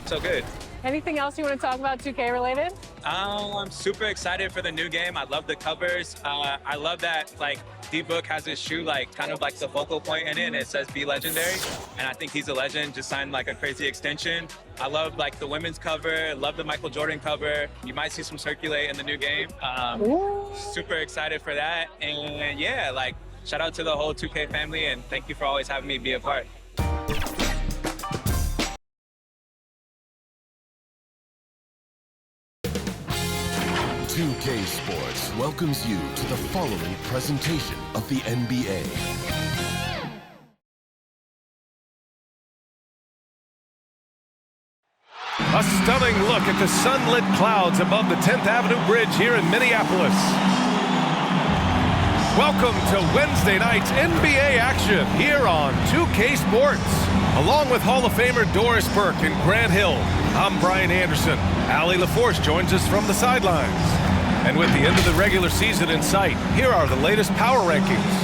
So good. Anything else you want to talk about 2K related? I'm super excited for the new game. I love the covers. I love that like D-Book has his shoe like kind of like the focal point in it, and it says "Be Legendary," and I think he's a legend. Just signed like a crazy extension. I love like the women's cover. Love the Michael Jordan cover. You might see some circulate in the new game. Super excited for that, and yeah, like shout out to the whole 2K family, and thank you for always having me be a part. 2K Sports welcomes you to the following presentation of the NBA. A stunning look at the sunlit clouds above the 10th Avenue Bridge here in Minneapolis. Welcome to Wednesday night's NBA action here on 2K Sports. Along with Hall of Famer Doris Burke and Grant Hill, I'm Brian Anderson. Allie LaForce joins us from the sidelines. And with the end of the regular season in sight, here are the latest power rankings.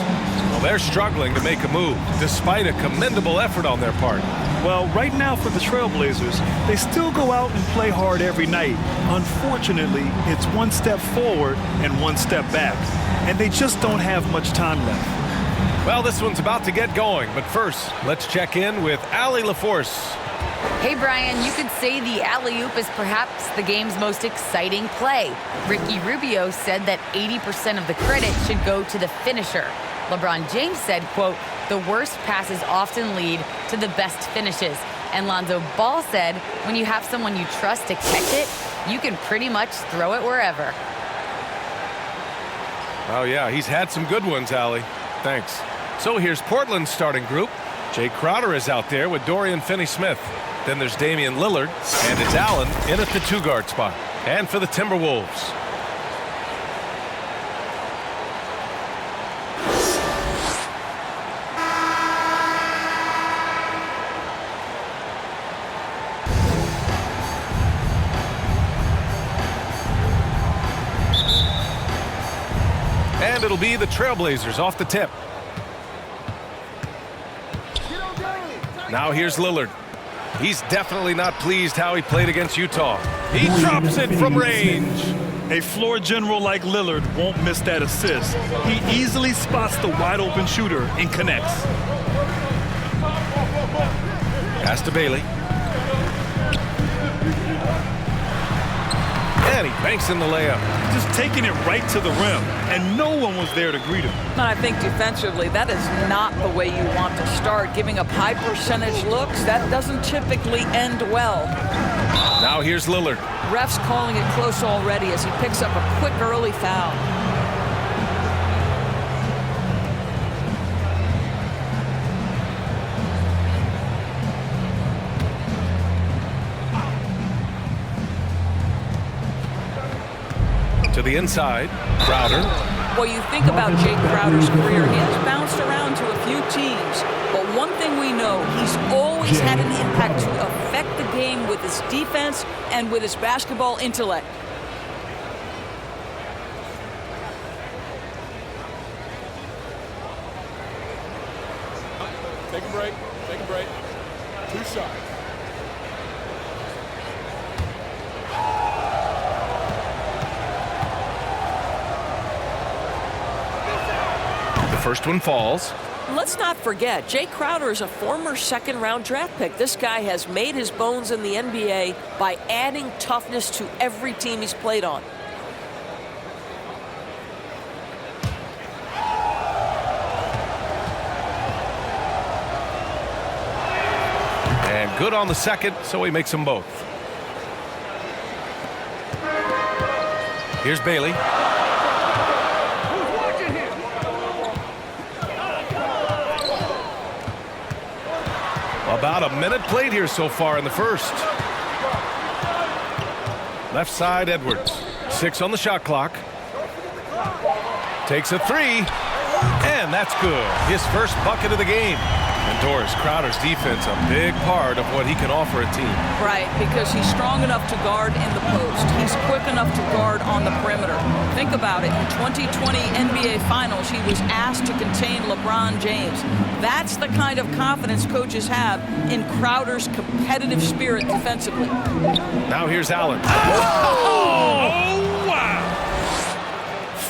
Well, they're struggling to make a move, despite a commendable effort on their part. Well, right now for the Trailblazers, they still go out and play hard every night. Unfortunately, it's one step forward and one step back, and they just don't have much time left. Well, this one's about to get going, but first, let's check in with Allie LaForce. Hey, Brian, you could say the alley-oop is perhaps the game's most exciting play. Ricky Rubio said that 80% of the credit should go to the finisher. LeBron James said, quote, the worst passes often lead to the best finishes. And Lonzo Ball said, when you have someone you trust to catch it, you can pretty much throw it wherever. Oh, yeah, he's had some good ones, Allie. Thanks. So here's Portland's starting group. Jay Crowder is out there with Dorian Finney-Smith. Then there's Damian Lillard, and it's Allen in at the two-guard spot. And for the Timberwolves, and it'll be the Trailblazers off the tip. Now here's Lillard. He's definitely not pleased how he played against Utah. He drops it from range. A floor general like Lillard won't miss that assist. He easily spots the wide-open shooter and connects. Pass to Bailey. And he banks in the layup. Just taking it right to the rim, and no one was there to greet him. And I think defensively, that is not the way you want to start. Giving up high percentage looks, that doesn't typically end well. Now here's Lillard. Refs calling it close already as he picks up a quick early foul. To the inside, Crowder. Well, you think about Jake Crowder's career, he has bounced around to a few teams, but one thing we know, he's always had an impact to affect the game with his defense and with his basketball intellect. Take a break. Take a break. 2 shots. First one falls. Let's not forget, Jay Crowder is a former second-round draft pick. This guy has made his bones in the NBA by adding toughness to every team he's played on. And good on the second, so he makes them both. Here's Bailey. About a minute played here so far in the first. Left side, Edwards. 6 on the shot clock. Takes a 3. And that's good. His first bucket of the game. And Doris, Crowder's defense a big part of what he can offer a team. Right, because he's strong enough to guard in the post. He's quick enough to guard on the perimeter. Think about it. In 2020 NBA Finals, he was asked to contain LeBron James. That's the kind of confidence coaches have in Crowder's competitive spirit defensively. Now here's Allen. Oh, wow.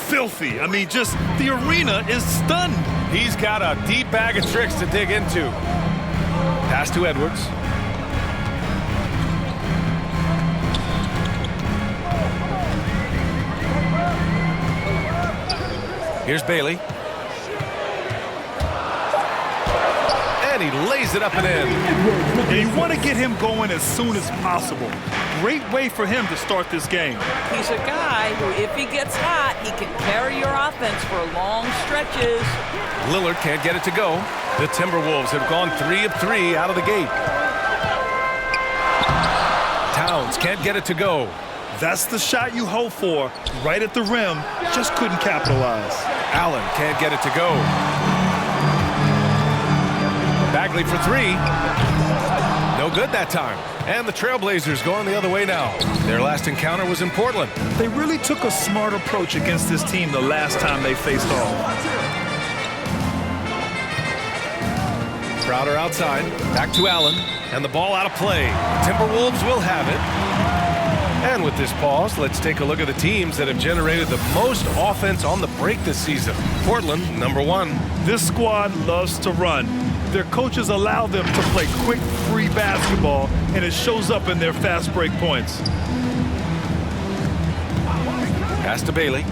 Filthy. I mean, just the arena is stunned. He's got a deep bag of tricks to dig into. Pass to Edwards. Here's Bailey. And he lays it up and in. And you want to get him going as soon as possible. Great way for him to start this game. He's a guy who, if he gets hot, he can carry your offense for long stretches. Lillard can't get it to go. The Timberwolves have gone 3 of 3 out of the gate. Towns can't get it to go. That's the shot you hope for. Right at the rim, just couldn't capitalize. Allen can't get it to go. Bagley for 3. No good that time. And the Trailblazers going the other way now. Their last encounter was in Portland. They really took a smart approach against this team the last time they faced off. Crowder outside. Back to Allen. And the ball out of play. Timberwolves will have it. And with this pause, let's take a look at the teams that have generated the most offense on the break this season. Portland, #1. This squad loves to run. Their coaches allow them to play quick, free basketball, and it shows up in their fast break points. Pass to Bailey.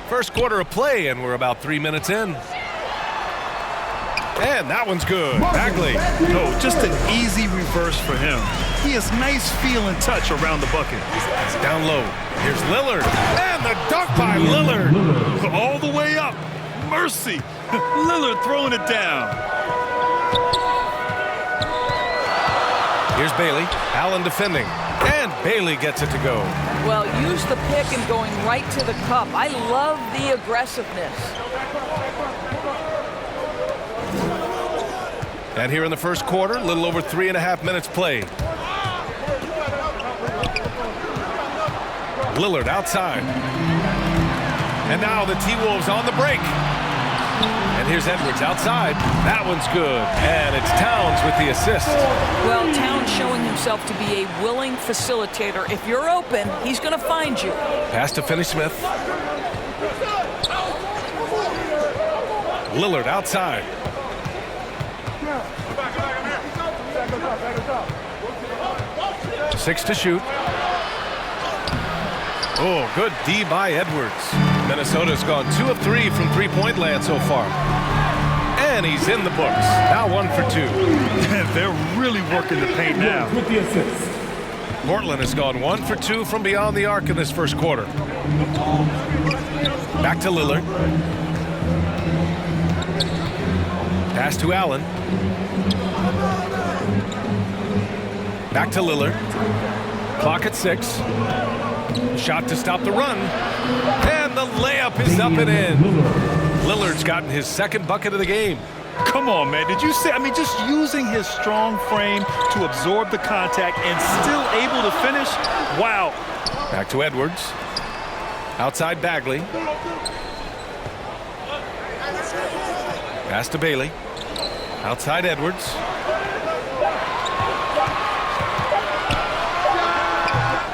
First quarter of play, and we're about 3 minutes in. And that one's good. Bagley. No, just an easy reverse for him. He has nice feel and touch around the bucket. Down low. Here's Lillard. And the dunk by Lillard. All the way up. Mercy. Lillard throwing it down. Here's Bailey. Allen defending. And Bailey gets it to go. Well, use the pick and going right to the cup. I love the aggressiveness. And here in the first quarter, a little over 3.5 minutes played. Lillard outside. And now the T-Wolves on the break. And here's Edwards outside. That one's good. And it's Towns with the assist. Well, Towns showing himself to be a willing facilitator. If you're open, he's going to find you. Pass to finney-smith. Lillard outside. 6 to shoot. Oh, good D by Edwards. Minnesota's gone 2 of 3 from three-point land so far. And he's in the books. Now 1 for 2. They're really working the paint now. Portland has gone 1 for 2 from beyond the arc in this first quarter. Back to Lillard. Pass to Allen. Back to Lillard. Clock at 6. Shot to stop the run. And the layup is up and in. Lillard's gotten his second bucket of the game. Come on, man. Did you see? I mean, just using his strong frame to absorb the contact and still able to finish. Wow. Back to Edwards. Outside Bagley. Pass to Bailey. Outside Edwards.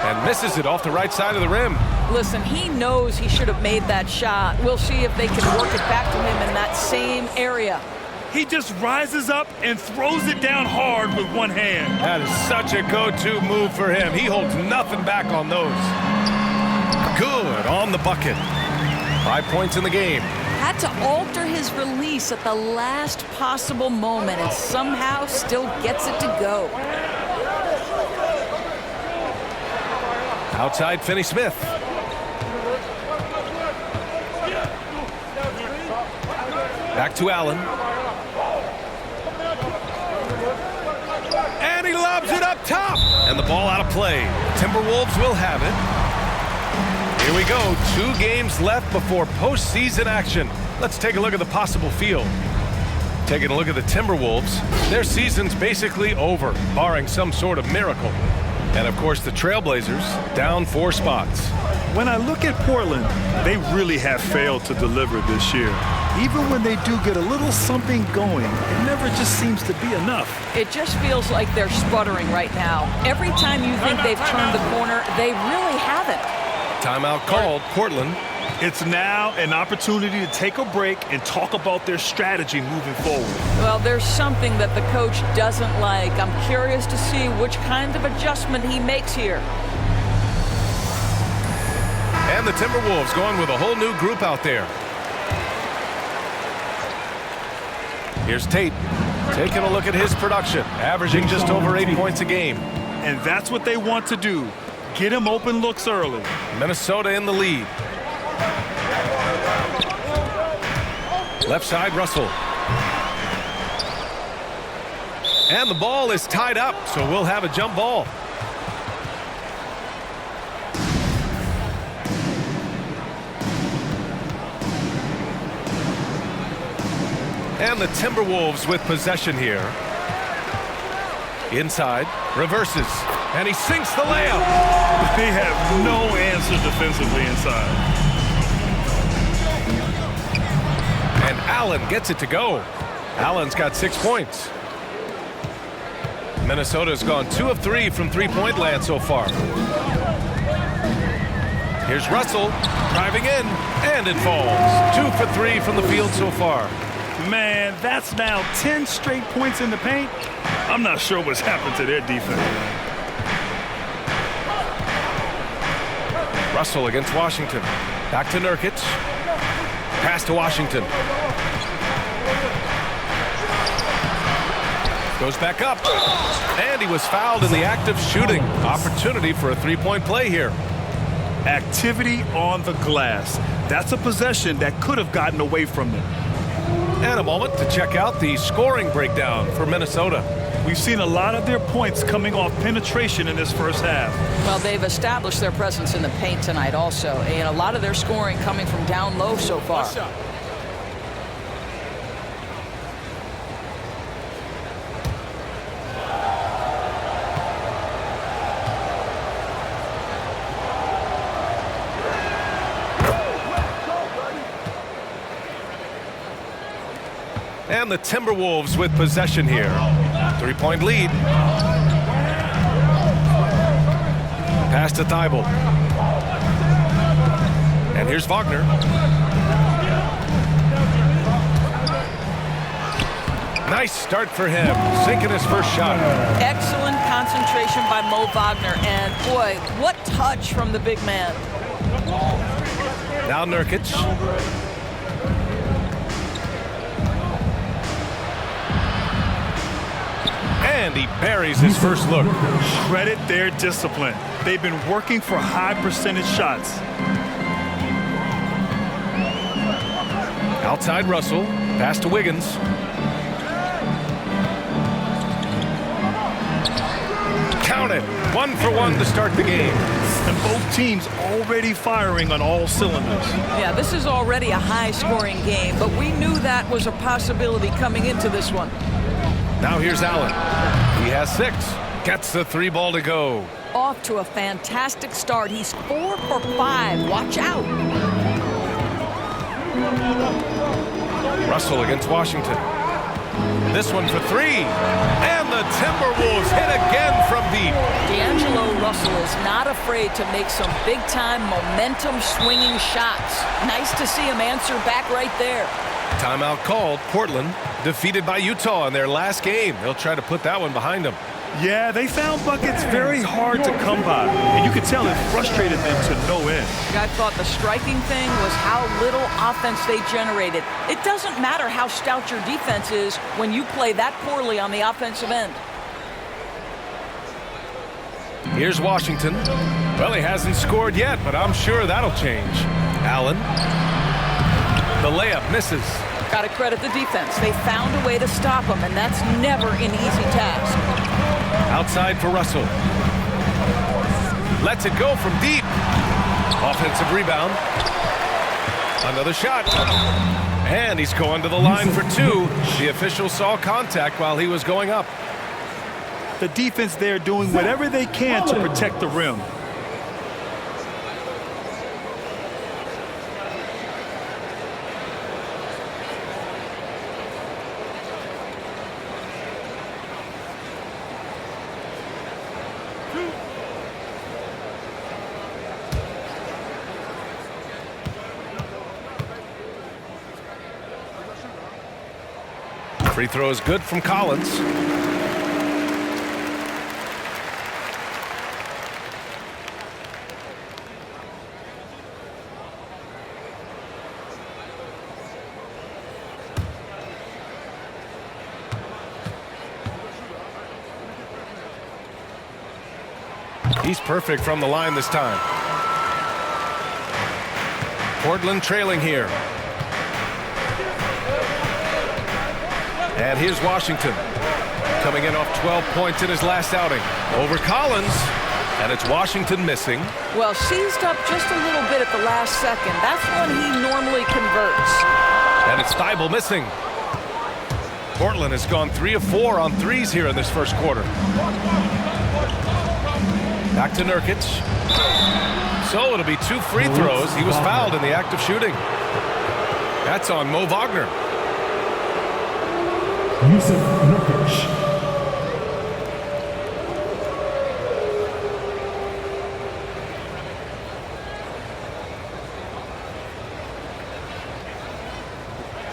And misses it off the right side of the rim. Listen, he knows he should have made that shot. We'll see if they can work it back to him in that same area. He just rises up and throws it down hard with one hand. That is such a go-to move for him. He holds nothing back on those. Good on the bucket. 5 points in the game. Had to alter his release at the last possible moment and somehow still gets it to go. Outside finney-smith. Back to Allen. And he lobs it up top. And the ball out of play. Timberwolves will have it. Here we go. 2 games left before postseason action. Let's take a look at the possible field. Taking a look at the Timberwolves, their season's basically over, barring some sort of miracle. And of course, the Trailblazers down 4 spots. When I look at Portland, they really have failed to deliver this year. Even when they do get a little something going, it never just seems to be enough. It just feels like they're sputtering right now. Every time you think they've turned the corner, they really haven't. Timeout called, Portland. It's now an opportunity to take a break and talk about their strategy moving forward. Well, there's something that the coach doesn't like. I'm curious to see which kind of adjustment he makes here. And the Timberwolves going with a whole new group out there. Here's Tate taking a look at his production, averaging just over 8 points a game. And that's what they want to do. Get him open looks early. Minnesota in the lead. Left side, Russell. And the ball is tied up, so we'll have a jump ball. And the Timberwolves with possession here. Inside, reverses, and he sinks the layup. They have no answer defensively inside. And Allen gets it to go. Allen's got 6 points. Minnesota's gone 2 of 3 from three-point land so far. Here's Russell driving in, and it falls. 2 for 3 from the field so far. Man, that's now 10 straight points in the paint. I'm not sure what's happened to their defense. Russell against Washington. Back to Nurkic. Pass to Washington. Goes back up. And he was fouled in the act of shooting. Opportunity for a three-point play here. Activity on the glass. That's a possession that could have gotten away from them. And a moment to check out the scoring breakdown for Minnesota. We've seen a lot of their points coming off penetration in this first half. Well, they've established their presence in the paint tonight also, and a lot of their scoring coming from down low so far. And the Timberwolves with possession here. 3-point lead. Pass to Thibault. And here's Wagner. Nice start for him, sinking his first shot. Excellent concentration by Mo Wagner, and boy, what touch from the big man. Now Nurkic. And he buries his first look. Credit their discipline. They've been working for high percentage shots. Outside Russell. Pass to Wiggins. Count it. 1 for 1 to start the game. And both teams already firing on all cylinders. Yeah, this is already a high-scoring game, but we knew that was a possibility coming into this one. Now here's Allen. He has 6. Gets the 3 ball to go. Off to a fantastic start. He's 4 for 5. Watch out. Russell against Washington. This one for 3. And the Timberwolves hit again from deep. D'Angelo Russell is not afraid to make some big-time momentum-swinging shots. Nice to see him answer back right there. Timeout called. Portland defeated by Utah in their last game. They'll try to put that one behind them. Yeah, they found buckets very hard to come by. And you could tell it frustrated them to no end. I thought the striking thing was how little offense they generated. It doesn't matter how stout your defense is when you play that poorly on the offensive end. Here's Washington. Well, he hasn't scored yet, but I'm sure that'll change. Allen. The layup misses. Got to credit the defense. They found a way to stop him, and that's never an easy task. Outside for Russell. Lets it go from deep. Offensive rebound. Another shot. And he's going to the line for two. The official saw contact while he was going up. The defense there doing whatever they can to protect the rim. Free throw is good from Collins. He's perfect from the line this time. Portland trailing here. And here's Washington, coming in off 12 points in his last outing. Over Collins, and it's Washington missing. Well, seized up just a little bit at the last second. That's when he normally converts. And it's Thibault missing. Portland has gone 3 of 4 on threes here in this first quarter. Back to Nurkic. So it'll be 2 free throws. He was fouled in the act of shooting. That's on Mo Wagner. Yusuf Nurkic.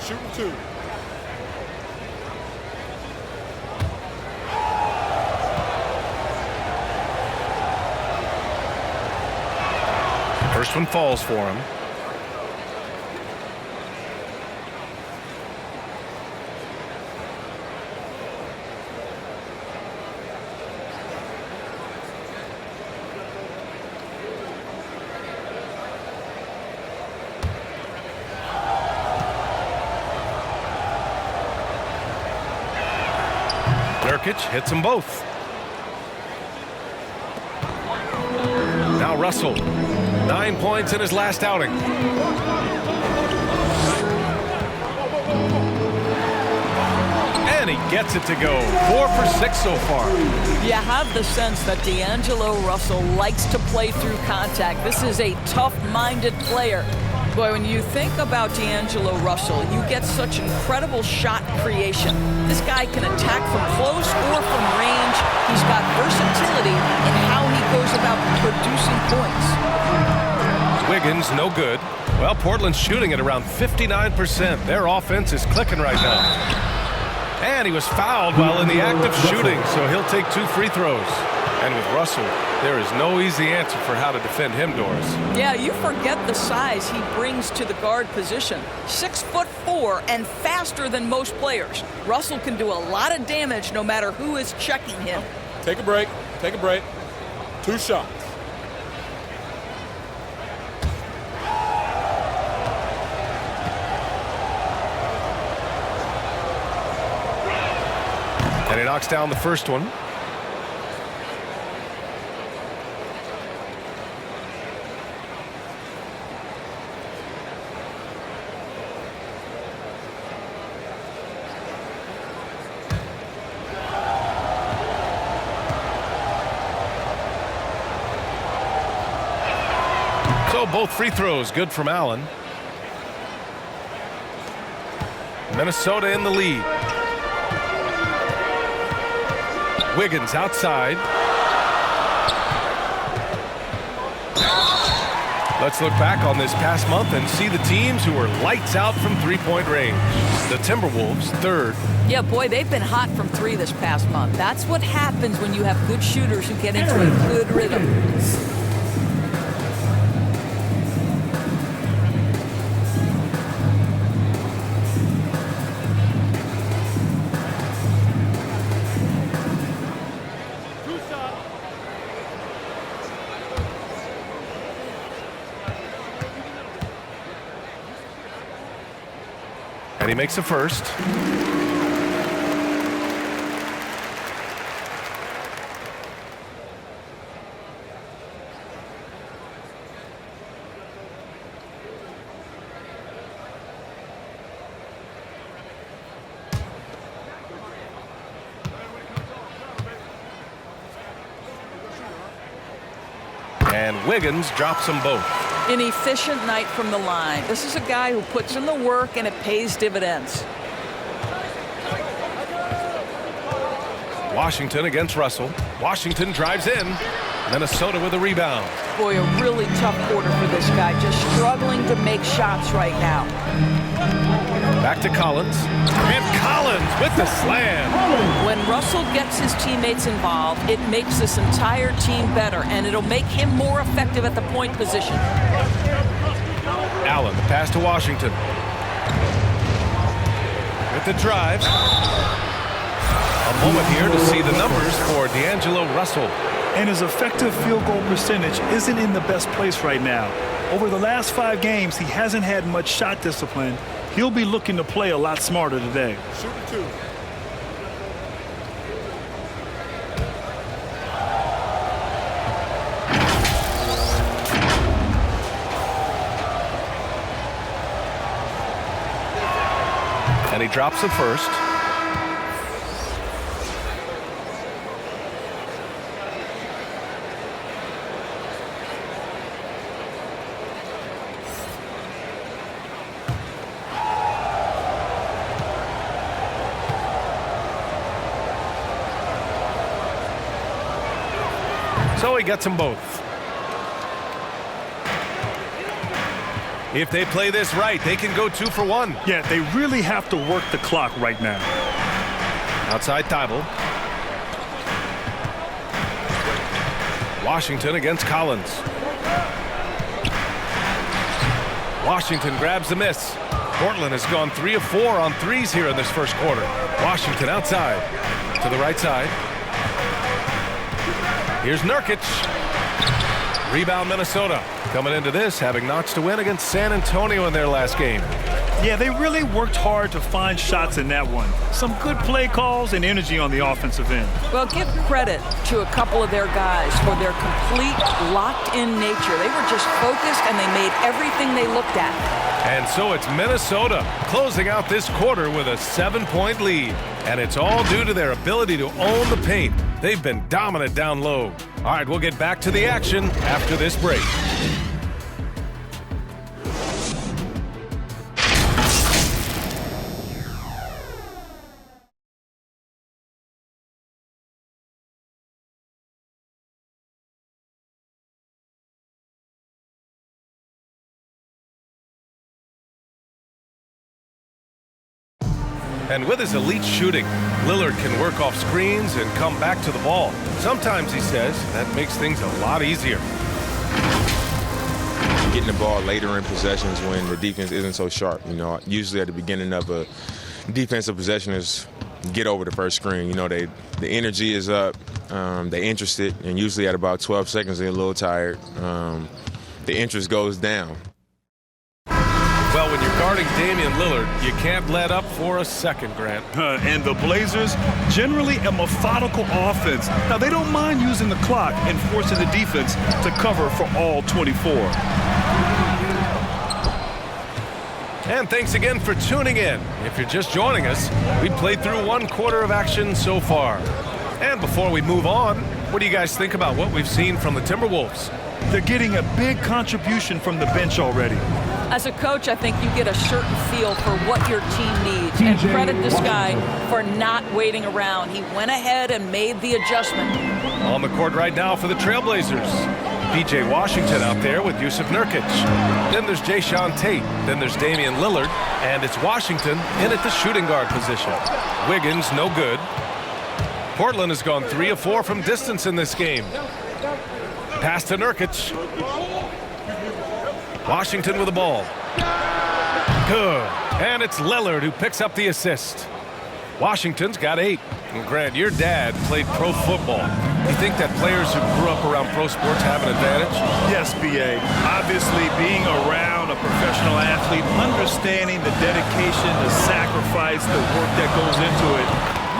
Shooting 2. First one falls for him. Nurkic hits them both. Now Russell, 9 points in his last outing. And he gets it to go. 4 for 6 so far. You have the sense that D'Angelo Russell likes to play through contact. This is a tough-minded player. Boy, when you think about D'Angelo Russell, you get such incredible shot creation. This guy can attack from close or from range. He's got versatility in how he goes about producing points. Wiggins, no good. Well, Portland's shooting at around 59%. Their offense is clicking right now. And he was fouled while in the act of shooting, so he'll take 2 free throws. And with Russell, there is no easy answer for how to defend him, Doris. Yeah, you forget the size he brings to the guard position. 6'4" and faster than most players. Russell can do a lot of damage no matter who is checking him. Take a break. Take a break. 2 shots. And he knocks down the first one. So both free throws good from Allen. Minnesota in the lead. Wiggins outside. Let's look back on this past month and see the teams who were lights out from three-point range. The Timberwolves, 3rd. Yeah, boy, they've been hot from 3 this past month. That's what happens when you have good shooters who get into a good rhythm. And he makes a first. And Wiggins drops them both. An efficient night from the line. This is a guy who puts in the work, and it pays dividends. Washington against Russell. Washington drives in. Minnesota with a rebound. Boy, a really tough quarter for this guy. Just struggling to make shots right now. Back to Collins. And Collins with the slam. When Russell gets his teammates involved, it makes this entire team better, and it'll make him more effective at the point position. Allen, the pass to Washington. With the drive. A moment here to see the numbers for D'Angelo Russell. And his effective field goal percentage isn't in the best place right now. Over the last 5 games, he hasn't had much shot discipline. He'll be looking to play a lot smarter today. Shooting 2. And he drops the first. So he gets them both. If they play this right, they can go 2 for 1. Yeah, they really have to work the clock right now. Outside Thibault. Washington against Collins. Washington grabs the miss. Portland has gone 3 of 4 on threes here in this first quarter. Washington outside to the right side. Here's Nurkic. Rebound Minnesota. Coming into this, having notched a win against San Antonio in their last game. Yeah, they really worked hard to find shots in that one. Some good play calls and energy on the offensive end. Well, give credit to a couple of their guys for their complete locked-in nature. They were just focused, and they made everything they looked at. And so it's Minnesota closing out this quarter with a 7-point lead. And it's all due to their ability to own the paint. They've been dominant down low. All right, we'll get back to the action after this break. And with his elite shooting, Lillard can work off screens and come back to the ball. Sometimes, he says, that makes things a lot easier. Getting the ball later in possessions when the defense isn't so sharp. You know, usually at the beginning of a defensive possession is get over the first screen. You know, the energy is up, they're interested, and usually at about 12 seconds they're a little tired. The interest goes down. Well, when you're guarding Damian Lillard, you can't let up for a second, Grant. And the Blazers, generally a methodical offense. Now, they don't mind using the clock and forcing the defense to cover for all 24. And thanks again for tuning in. If you're just joining us, we played through 1 quarter of action so far. And before we move on, what do you guys think about what we've seen from the Timberwolves? They're getting a big contribution from the bench already. As a coach, I think you get a certain feel for what your team needs. And credit this guy for not waiting around. He went ahead and made the adjustment. On the court right now for the Trailblazers. P.J. Washington out there with Yusuf Nurkic. Then there's Jayshawn Tate. Then there's Damian Lillard. And it's Washington in at the shooting guard position. Wiggins, no good. Portland has gone 3 of 4 from distance in this game. Pass to Nurkic. Washington with the ball. Good. And it's Lillard who picks up the assist. Washington's got 8. And Grant, your dad played pro football. You think that players who grew up around pro sports have an advantage? Yes, B.A. Obviously, being around a professional athlete, understanding the dedication, the sacrifice, the work that goes into it,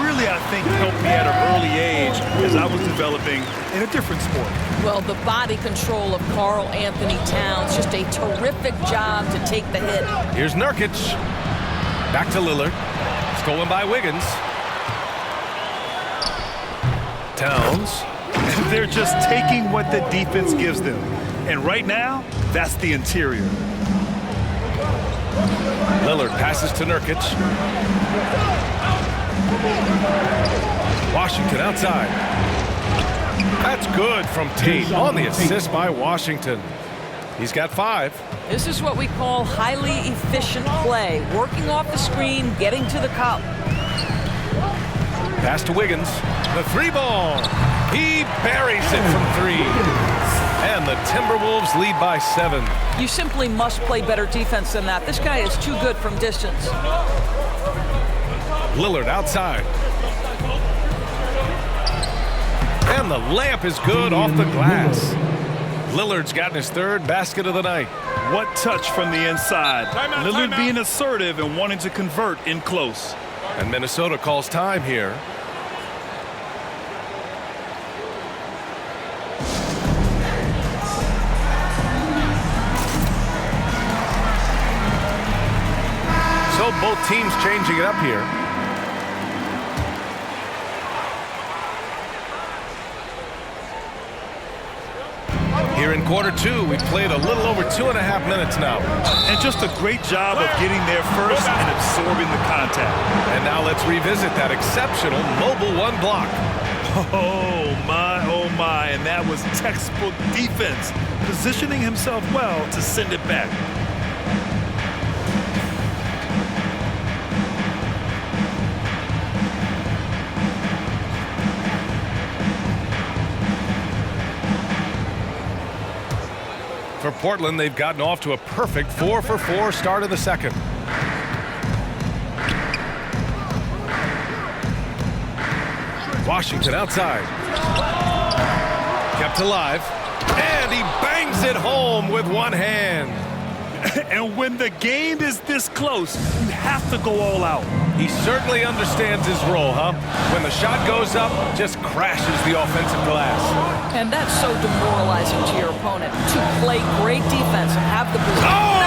really, I think, helped me at an early age as I was developing in a different sport. Well, the body control of Karl-Anthony Towns, just a terrific job to take the hit. Here's Nurkic. Back to Lillard. Stolen by Wiggins. Towns. They're just taking what the defense gives them. And right now, that's the interior. Lillard passes to Nurkic. Washington outside. That's good from Tate on the assist by Washington. He's got 5. This is what we call highly efficient play. Working off the screen, getting to the cup. Pass to Wiggins. The 3-ball. He buries it from 3. And the Timberwolves lead by 7. You simply must play better defense than that. This guy is too good from distance. Lillard outside. And the layup is good off the glass. Lillard's gotten his 3rd basket of the night. What touch from the inside. Lillard being assertive and wanting to convert in close. And Minnesota calls time here. So both teams changing it up here. Here in quarter 2, we've played a little over 2.5 minutes now. And just a great job of getting there first and absorbing the contact. And now let's revisit that exceptional mobile 1 block. Oh my, and that was textbook defense, positioning himself well to send it back. For Portland, they've gotten off to a perfect 4-for-4 start of the second. Washington outside. Kept alive. And he bangs it home with one hand. And when the game is this close, you have to go all out. He certainly understands his role, huh? When the shot goes up, just crashes the offensive glass. And that's so demoralizing to your opponent. To play great defense and have the position. Oh!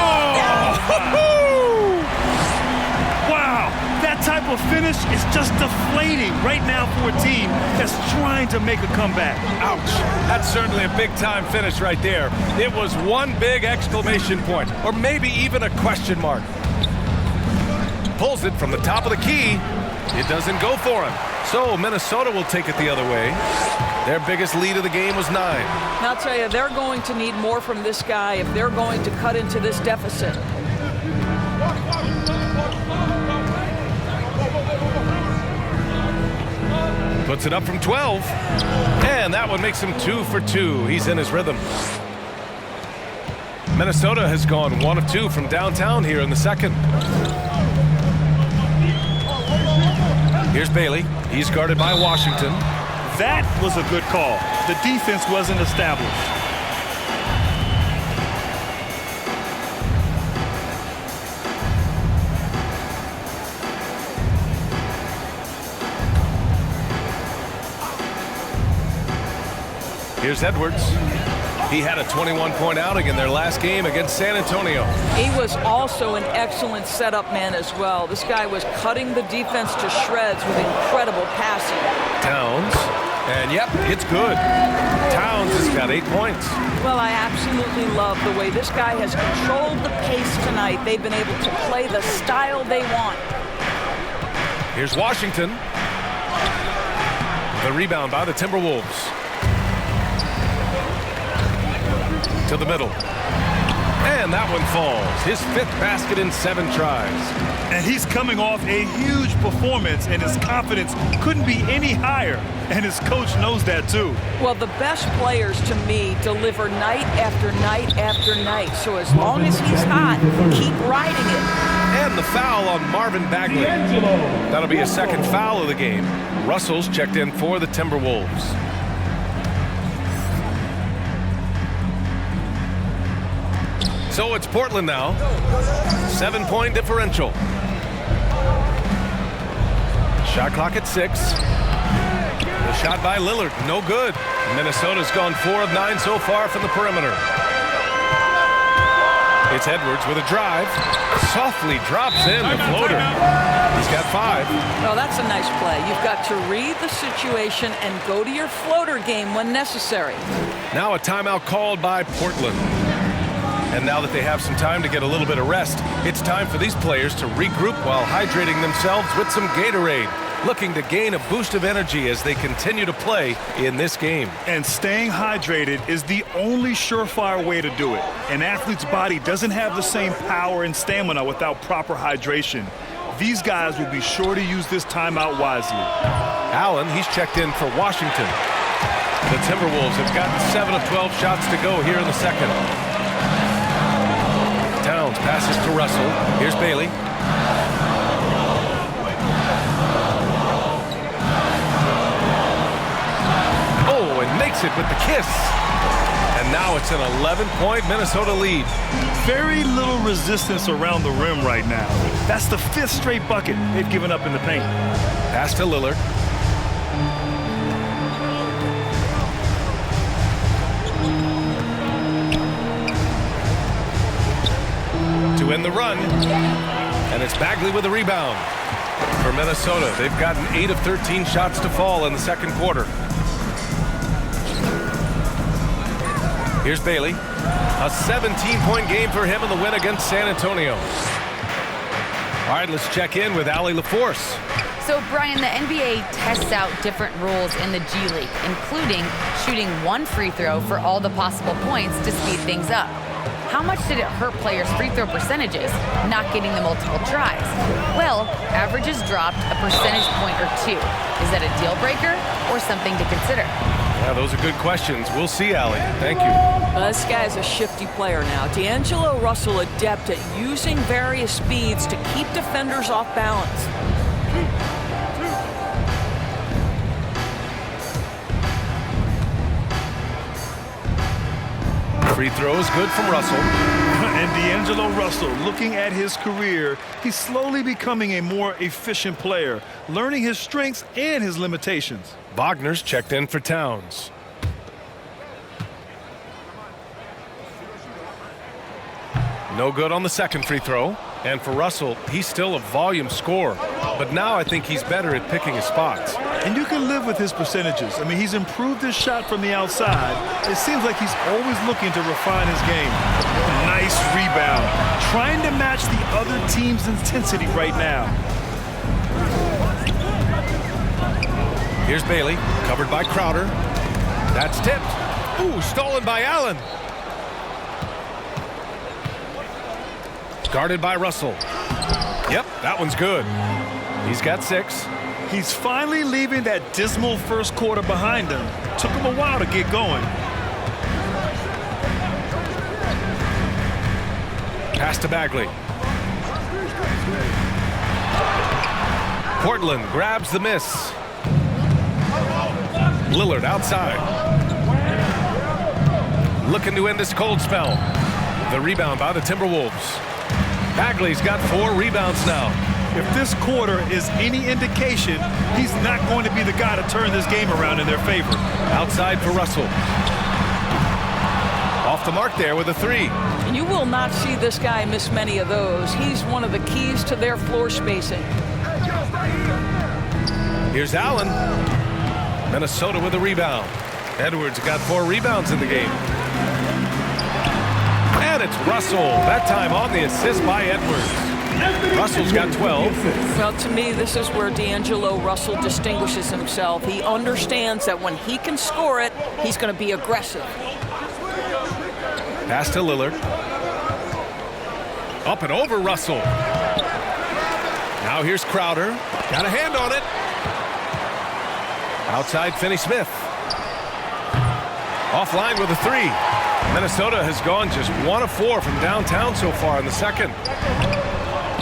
Wow, that type of finish is just deflating right now for a team that's trying to make a comeback. Ouch. That's certainly a big-time finish right there. It was one big exclamation point, or maybe even a question mark. Pulls it from the top of the key. It doesn't go for him. So Minnesota will take it the other way. Their biggest lead of the game was 9. And I'll tell you, they're going to need more from this guy if they're going to cut into this deficit. Puts it up from 12. And that one makes him 2 for 2. He's in his rhythm. Minnesota has gone 1 of 2 from downtown here in the second. Here's Bailey. He's guarded by Washington. That was a good call. The defense wasn't established. Here's Edwards. He had a 21-point outing in their last game against San Antonio. He was also an excellent setup man as well. This guy was cutting the defense to shreds with incredible passing. Towns. And yep, it's good. Towns has got 8 points. Well, I absolutely love the way this guy has controlled the pace tonight. They've been able to play the style they want. Here's Washington. The rebound by the Timberwolves. To the middle. And that one falls. His 5th basket in 7 tries. And he's coming off a huge performance, and his confidence couldn't be any higher. And his coach knows that too. Well, the best players to me deliver night after night after night. So as long as he's hot, keep riding it. And the foul on Marvin Bagley. That'll be a 2nd foul of the game. Russell's checked in for the Timberwolves. So it's Portland now. 7-point differential. Shot clock at 6. The shot by Lillard, no good. Minnesota's gone 4 of 9 so far from the perimeter. It's Edwards with a drive. Softly drops in the floater. He's got 5. Well, that's a nice play. You've got to read the situation and go to your floater game when necessary. Now a timeout called by Portland. And now that they have some time to get a little bit of rest, it's time for these players to regroup while hydrating themselves with some Gatorade, looking to gain a boost of energy as they continue to play in this game. And staying hydrated is the only surefire way to do it. An athlete's body doesn't have the same power and stamina without proper hydration. These guys will be sure to use this timeout wisely. Allen, he's checked in for Washington. The Timberwolves have gotten 7 of 12 shots to go here in the second. Towns passes to Russell. Here's Bailey. Oh, and makes it with the kiss. And now it's an 11-point Minnesota lead. Very little resistance around the rim right now. That's the 5th straight bucket they've given up in the paint. Pass to Lillard. To end the run. And it's Bagley with the rebound. For Minnesota, they've gotten 8 of 13 shots to fall in the second quarter. Here's Bailey. A 17-point game for him in the win against San Antonio. All right, let's check in with Allie LaForce. So, Brian, the NBA tests out different rules in the G League, including shooting 1 free throw for all the possible points to speed things up. How much did it hurt players' free throw percentages not getting the multiple tries? Well, averages dropped a percentage point or 2. Is that a deal breaker or something to consider? Yeah, those are good questions. We'll see, Allie. Thank you. This guy's a shifty player now. D'Angelo Russell adept at using various speeds to keep defenders off balance. Free throw is good from Russell. And D'Angelo Russell, looking at his career, he's slowly becoming a more efficient player, learning his strengths and his limitations. Wagner's checked in for Towns. No good on the second free throw. And for Russell, he's still a volume scorer. But now I think he's better at picking his spots. And you can live with his percentages. I mean, he's improved his shot from the outside. It seems like he's always looking to refine his game. Nice rebound. Trying to match the other team's intensity right now. Here's Bailey, covered by Crowder. That's tipped. Ooh, stolen by Allen. Guarded by Russell. Yep, that one's good. He's got 6. He's finally leaving that dismal first quarter behind him. Took him a while to get going. Pass to Bagley. Portland grabs the miss. Lillard outside. Looking to end this cold spell. The rebound by the Timberwolves. Bagley's got 4 rebounds now. If this quarter is any indication, he's not going to be the guy to turn this game around in their favor. Outside for Russell. Off the mark there with a 3. You will not see this guy miss many of those. He's one of the keys to their floor spacing. Here's Allen. Minnesota with a rebound. Edwards got 4 rebounds in the game. And it's Russell, that time on the assist by Edwards. Russell's got 12. Well, to me, this is where D'Angelo Russell distinguishes himself. He understands that when he can score it, he's going to be aggressive. Pass to Lillard. Up and over Russell. Now here's Crowder. Got a hand on it. Outside Finney-Smith. Offline with a 3. Minnesota has gone just 1 of 4 from downtown so far in the second.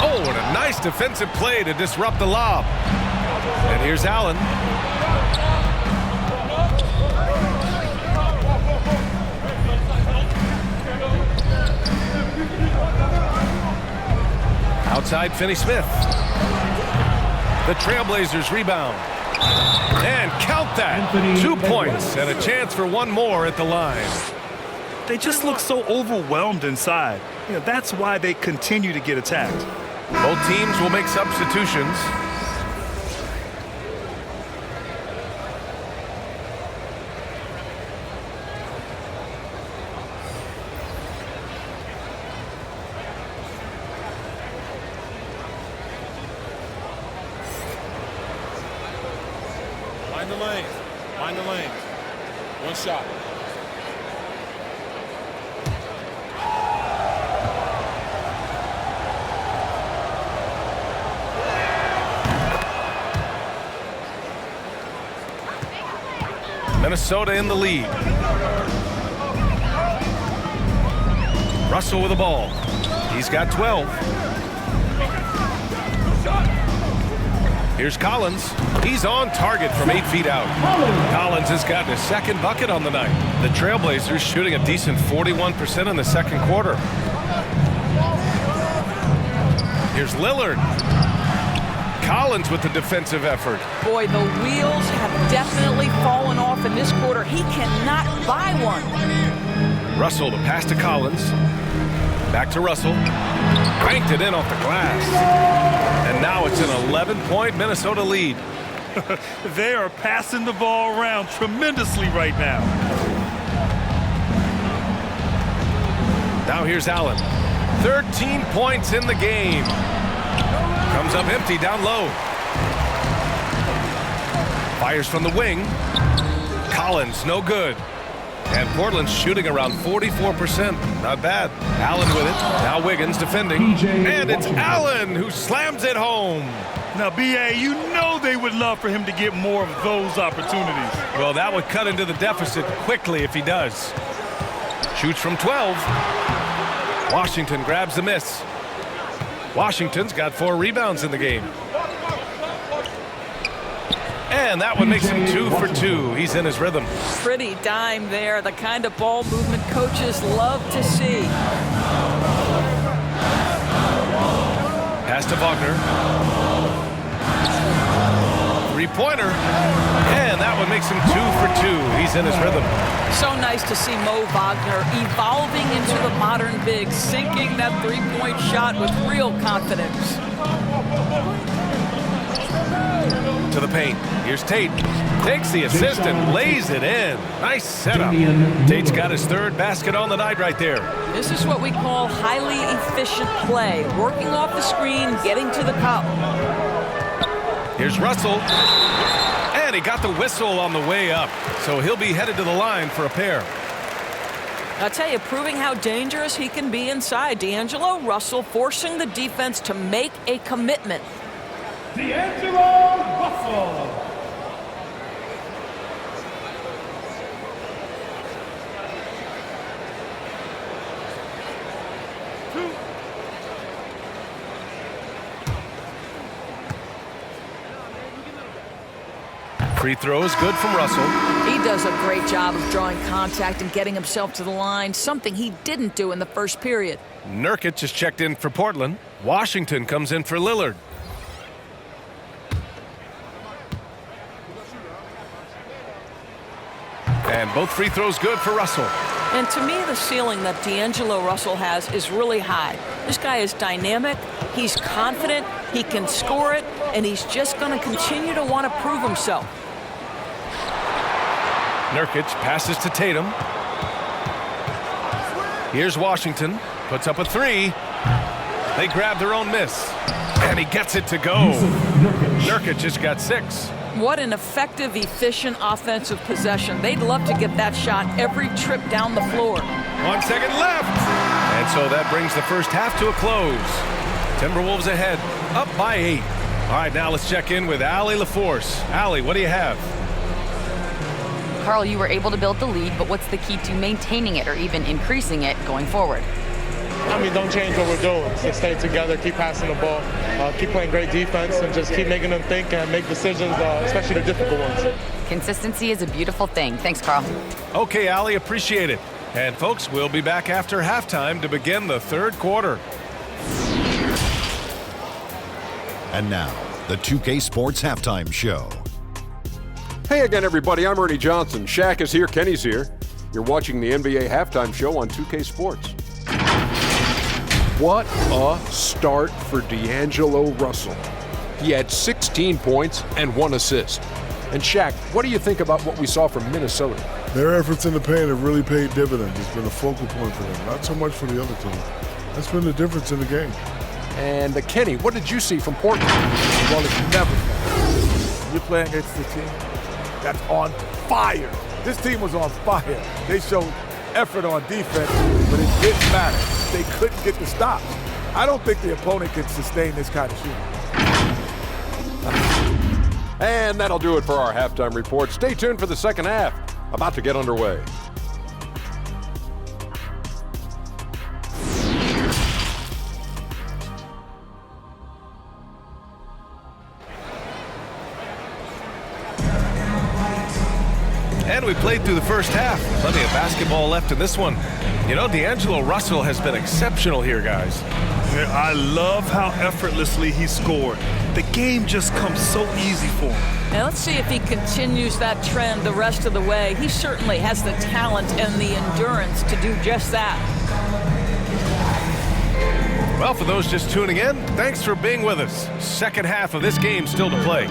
Oh, and a nice defensive play to disrupt the lob. And here's Allen. Outside Finney-Smith. The Trailblazers rebound. And count that. 2 points and a chance for 1 more at the line. They just look so overwhelmed inside. You know, that's why they continue to get attacked. Both teams will make substitutions. Find the lanes. Find the lanes. One shot. Minnesota in the lead. Russell with the ball. He's got 12. Here's Collins. He's on target from 8 feet out. Collins has gotten his second bucket on the night. The Trailblazers shooting a decent 41% in the second quarter. Here's Lillard. Collins with the defensive effort. Boy, the wheels have definitely fallen off in this quarter. He cannot buy one. Russell to pass to Collins. Back to Russell. Cranked it in off the glass. And now it's an 11-point Minnesota lead. They are passing the ball around tremendously right now. Now here's Allen. 13 points in the game. Comes up empty down low. Fires from the wing. Collins, no good. And Portland's shooting around 44%. Not bad. Allen with it. Now Wiggins defending. And it's Allen who slams it home. Now, B.A., you know they would love for him to get more of those opportunities. Well, that would cut into the deficit quickly if he does. Shoots from 12. Washington grabs the miss. Washington's got 4 rebounds in the game. And that one makes him 2 for 2. He's in his rhythm. Pretty dime there. The kind of ball movement coaches love to see. Pass to Wagner. Three-pointer. And that one makes him 2 for 2. He's in his rhythm. So nice to see Mo Wagner evolving into the modern big, sinking that three-point shot with real confidence. To the paint. Here's Tate. Takes the assist and lays it in. Nice setup. Tate's got his 3rd basket on the night right there. This is what we call highly efficient play. Working off the screen, getting to the cup. Here's Russell. And he got the whistle on the way up. So he'll be headed to the line for a pair. I'll tell you, proving how dangerous he can be inside. D'Angelo Russell forcing the defense to make a commitment. D'Angelo Russell. Free throw is good from Russell. He does a great job of drawing contact and getting himself to the line, something he didn't do in the first period. Nurkic is checked in for Portland. Washington comes in for Lillard. And both free throws good for Russell. And to me, the ceiling that D'Angelo Russell has is really high. This guy is dynamic, he's confident, he can score it, and he's just going to continue to want to prove himself. Nurkic passes to Tatum. Here's Washington. Puts up a 3. They grab their own miss. And he gets it to go. Nurkic just got 6. What an effective, efficient offensive possession. They'd love to get that shot every trip down the floor. 1 second left. And so that brings the first half to a close. Timberwolves ahead, up by 8. All right, now let's check in with Allie LaForce. Allie, what do you have? Karl, you were able to build the lead, but what's the key to maintaining it or even increasing it going forward? I mean, don't change what we're doing. Just stay together, keep passing the ball, keep playing great defense, and just keep making them think and make decisions, especially the difficult ones. Consistency is a beautiful thing. Thanks, Karl. Okay, Allie, appreciate it. And folks, we'll be back after halftime to begin the third quarter. And now, the 2K Sports Halftime Show. Hey again, everybody. I'm Ernie Johnson. Shaq is here. Kenny's here. You're watching the NBA Halftime Show on 2K Sports. What a start for D'Angelo Russell. He had 16 points and 1 assist. And Shaq, what do you think about what we saw from Minnesota? Their efforts in the paint have really paid dividends. It's been a focal point for them, not so much for the other team. That's been the difference in the game. And Kenny, what did you see from Portland? Well, it's never fun. You're playing against a team that's on fire. This team was on fire. They showed effort on defense, but it didn't matter. They couldn't get the stops. I don't think the opponent can sustain this kind of shooting. And that'll do it for our halftime report. Stay tuned for the second half. About to get underway. And we played through the first half. Plenty of basketball left in this one. You know, D'Angelo Russell has been exceptional here, guys. Yeah, I love how effortlessly he scored. The game just comes so easy for him. Now let's see if he continues that trend the rest of the way. He certainly has the talent and the endurance to do just that. Well, for those just tuning in, thanks for being with us. Second half of this game still to play.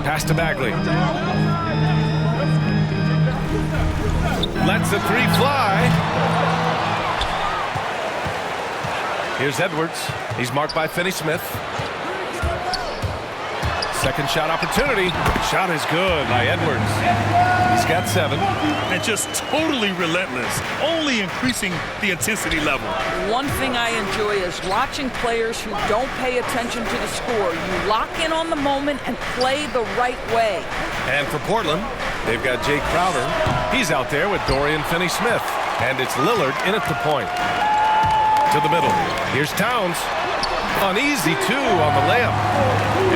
Pass to Bagley. Lets the three fly. Here's Edwards. He's marked by finney-smith. Second shot opportunity. Shot is good by Edwards. He's got 7. And just totally relentless, only increasing the intensity level. One thing I enjoy is watching players who don't pay attention to the score. You lock in on the moment and play the right way. And for Portland, they've got Jay Crowder. He's out there with Dorian Finney-Smith. And it's Lillard in at the point. To the middle. Here's Towns. An easy 2 on the layup.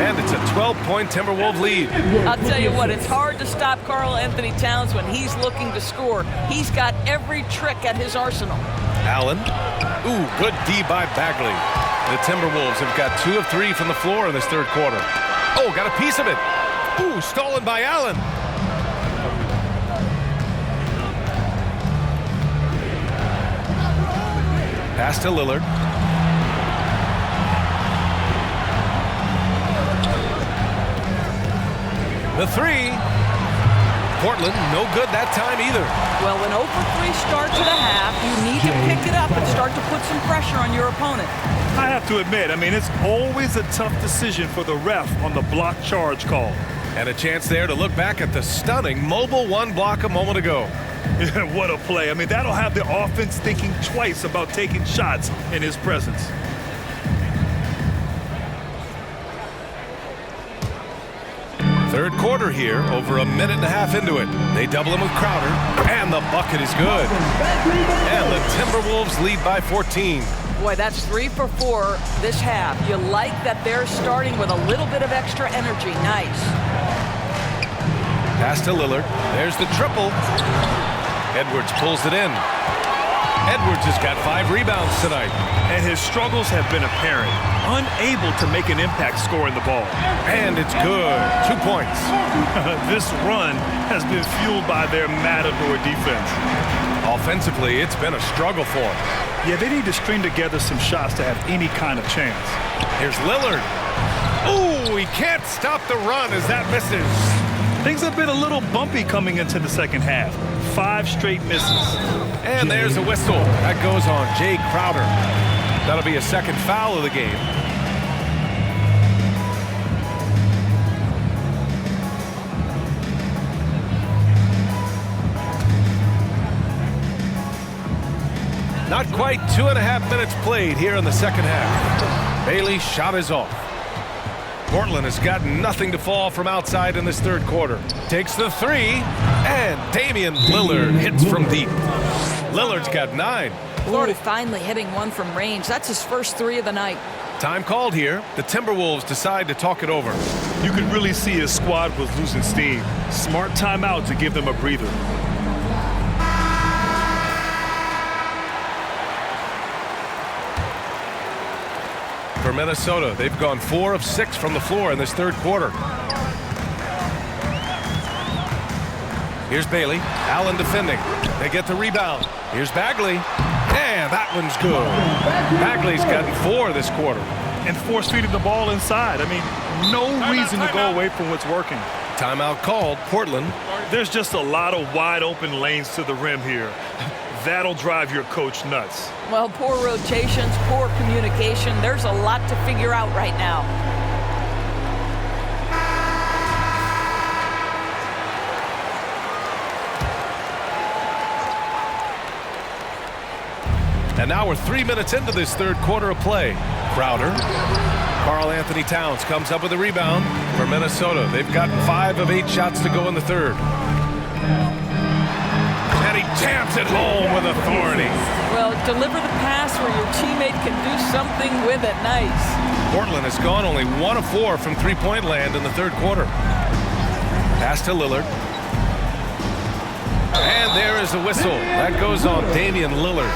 And it's a 12-point Timberwolves lead. I'll tell you what, it's hard to stop Karl-Anthony Towns when he's looking to score. He's got every trick at his arsenal. Allen. Ooh, good D by Bagley. The Timberwolves have got 2 of 3 from the floor in this third quarter. Oh, got a piece of it. Ooh, stolen by Allen. Pass to Lillard. The 3. Portland, no good that time either. Well, an 0 for 3 start to the half. You need to pick it up and start to put some pressure on your opponent. I have to admit, it's always a tough decision for the ref on the block charge call. And a chance there to look back at the stunning mobile 1 block a moment ago. What a play. That'll have the offense thinking twice about taking shots in his presence. Third quarter here, over a minute and a half into it. They double him with Crowder, and the bucket is good. And the Timberwolves lead by 14. Boy, that's 3 for 4 this half. You like that they're starting with a little bit of extra energy. Nice. Pass to Lillard. There's the triple. Edwards pulls it in. Edwards has got 5 rebounds tonight. And his struggles have been apparent. Unable to make an impact scoring the ball. And it's good. 2 points. This run has been fueled by their matador defense. Offensively, it's been a struggle for them. Yeah, they need to string together some shots to have any kind of chance. Here's Lillard. Ooh, he can't stop the run as that misses. Things have been a little bumpy coming into the second half. 5 straight misses. And there's a whistle. That goes on Jay Crowder. That'll be a second foul of the game. Not quite 2.5 minutes played here in the second half. Bailey's shot is off. Portland has got nothing to fall from outside in this third quarter. Takes the 3, and Damian Lillard hits from deep. Lillard's got 9. Florida finally hitting one from range. That's his first 3 of the night. Time called here. The Timberwolves decide to talk it over. You could really see his squad was losing steam. Smart timeout to give them a breather. For Minnesota, they've gone 4 of 6 from the floor in this third quarter. Here's Bailey. Allen defending. They get the rebound. Here's Bagley. And that one's good. Bagley's gotten 4 this quarter. And force-feeding the ball inside. I mean, no reason to go away from what's working. Timeout called, Portland. There's just a lot of wide-open lanes to the rim here. That'll drive your coach nuts. Well, poor rotations, poor communication. There's a lot to figure out right now. And now we're 3 minutes into this third quarter of play. Crowder. Karl-Anthony Towns comes up with a rebound for Minnesota. They've gotten 5 of 8 shots to go in the third. And he jams it home with authority. Well, deliver the pass where your teammate can do something with it. Nice. Portland has gone only 1 of 4 from three-point land in the third quarter. Pass to Lillard. And there is a whistle. That goes on Damian Lillard.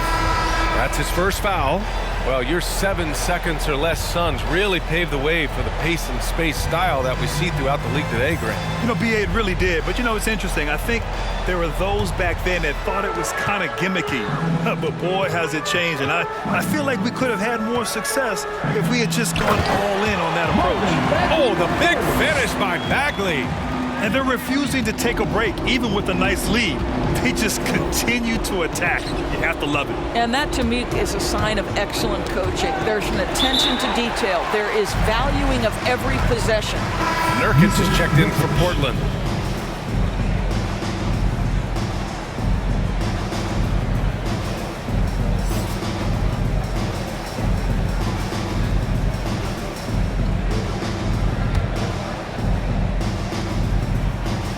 That's his first foul. Well, your 7 seconds or less Suns really paved the way for the pace and space style that we see throughout the league today, Grant. You know, BA, it really did. But, you know, it's interesting. I think there were those back then that thought it was kind of gimmicky. But, boy, has it changed. And I feel like we could have had more success if we had just gone all in on that approach. Oh, the big finish by Bagley. And they're refusing to take a break, even with a nice lead. They just continue to attack. You have to love it. And that, to me, is a sign of excellent coaching. There's an attention to detail. There is valuing of every possession. Nurkic is checked in for Portland.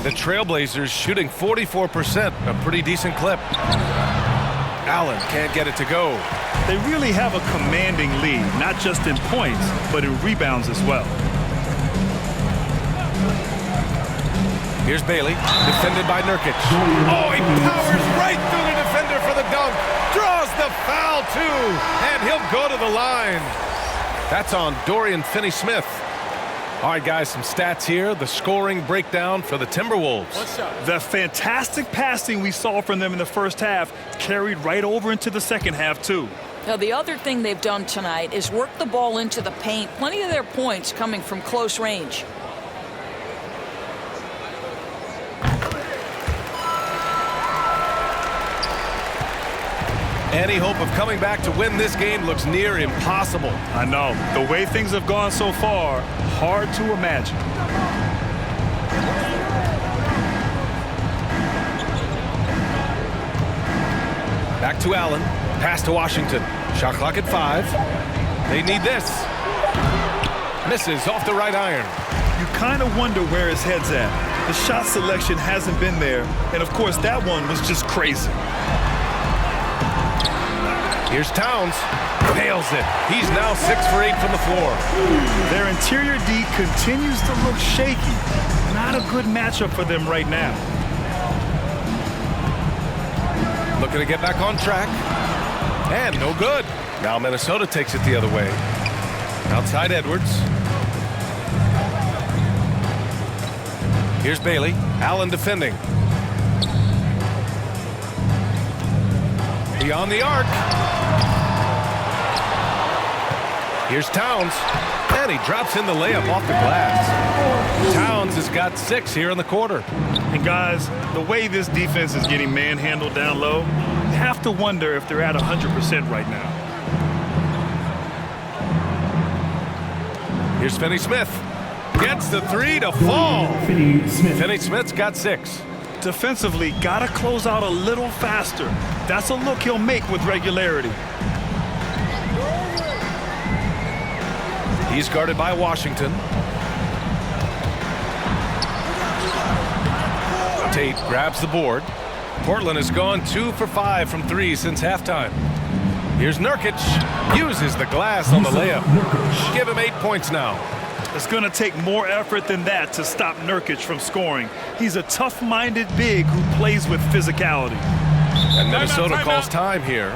The Trailblazers shooting 44%, a pretty decent clip. Allen can't get it to go. They really have a commanding lead, not just in points, but in rebounds as well. Here's Bailey, defended by Nurkic. Oh, he powers right through the defender for the dunk. Draws the foul, too, and he'll go to the line. That's on Dorian Finney-Smith. All right, guys, some stats here. The scoring breakdown for the Timberwolves. The fantastic passing we saw from them in the first half carried right over into the second half, too. Now, the other thing they've done tonight is work the ball into the paint. Plenty of their points coming from close range. Any hope of coming back to win this game looks near impossible. I know. The way things have gone so far, hard to imagine. Back to Allen. Pass to Washington. Shot clock at 5. They need this. Misses off the right iron. You kind of wonder where his head's at. The shot selection hasn't been there. And, of course, that one was just crazy. Here's Towns. Nails it. He's now 6 for 8 from the floor. Their interior D continues to look shaky. Not a good matchup for them right now. Looking to get back on track. And no good. Now Minnesota takes it the other way. Outside Edwards. Here's Bailey. Allen defending. Beyond the arc. Here's Towns, and he drops in the layup off the glass. Towns has got 6 here in the quarter. And guys, the way this defense is getting manhandled down low, you have to wonder if they're at 100% right now. Here's Finney-Smith. Gets the 3 to fall. Finney-Smith's got 6. Defensively, gotta close out a little faster. That's a look he'll make with regularity. He's guarded by Washington. Tate grabs the board. Portland has gone 2 for 5 from 3 since halftime. Here's Nurkic. Uses the glass on the layup. Give him 8 points now. It's going to take more effort than that to stop Nurkic from scoring. He's a tough-minded big who plays with physicality. And Minnesota calls time here.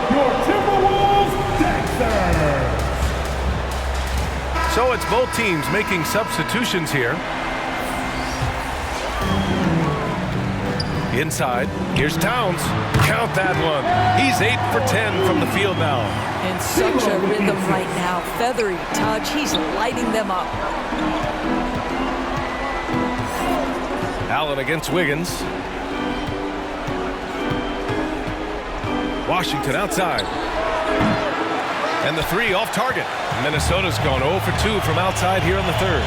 Your Timberwolves dancers. So it's both teams making substitutions here. Inside, here's Towns. Count that one. He's 8 for 10 from the field now. In such a rhythm right now. Feathery touch. He's lighting them up. Allen against Wiggins. Washington outside. And the three off target. Minnesota's gone 0 for 2 from outside here in the third.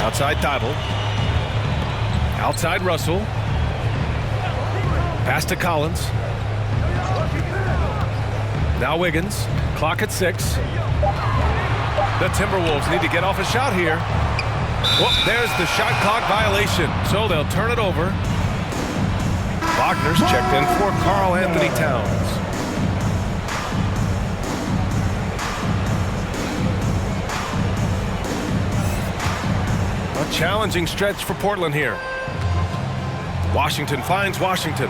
Outside Thibault. Outside Russell. Pass to Collins. Now Wiggins. Clock at 6. The Timberwolves need to get off a shot here. Whoop, there's the shot clock violation. So they'll turn it over. Wagner's checked in for Karl-Anthony Towns. A challenging stretch for Portland here. Washington finds Washington.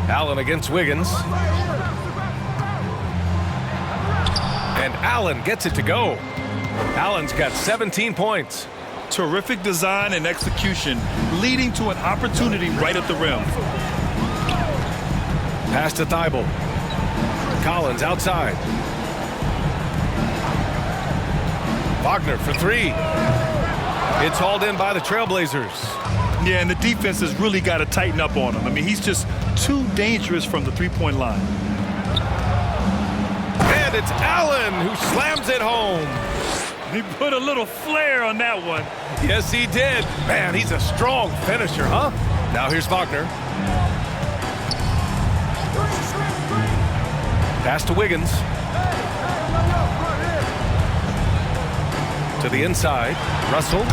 Allen against Wiggins. And Allen gets it to go. Allen's got 17 points. Terrific design and execution, leading to an opportunity right at the rim. Pass to Thibault. Collins outside. Wagner for 3. It's hauled in by the Trailblazers. Yeah, and the defense has really got to tighten up on him. I mean, he's just too dangerous from the three-point line. And it's Allen who slams it home. He put a little flair on that one. Yes, he did. Man, he's a strong finisher, huh? Now here's Wagner. Pass to Wiggins. To the inside. Russell.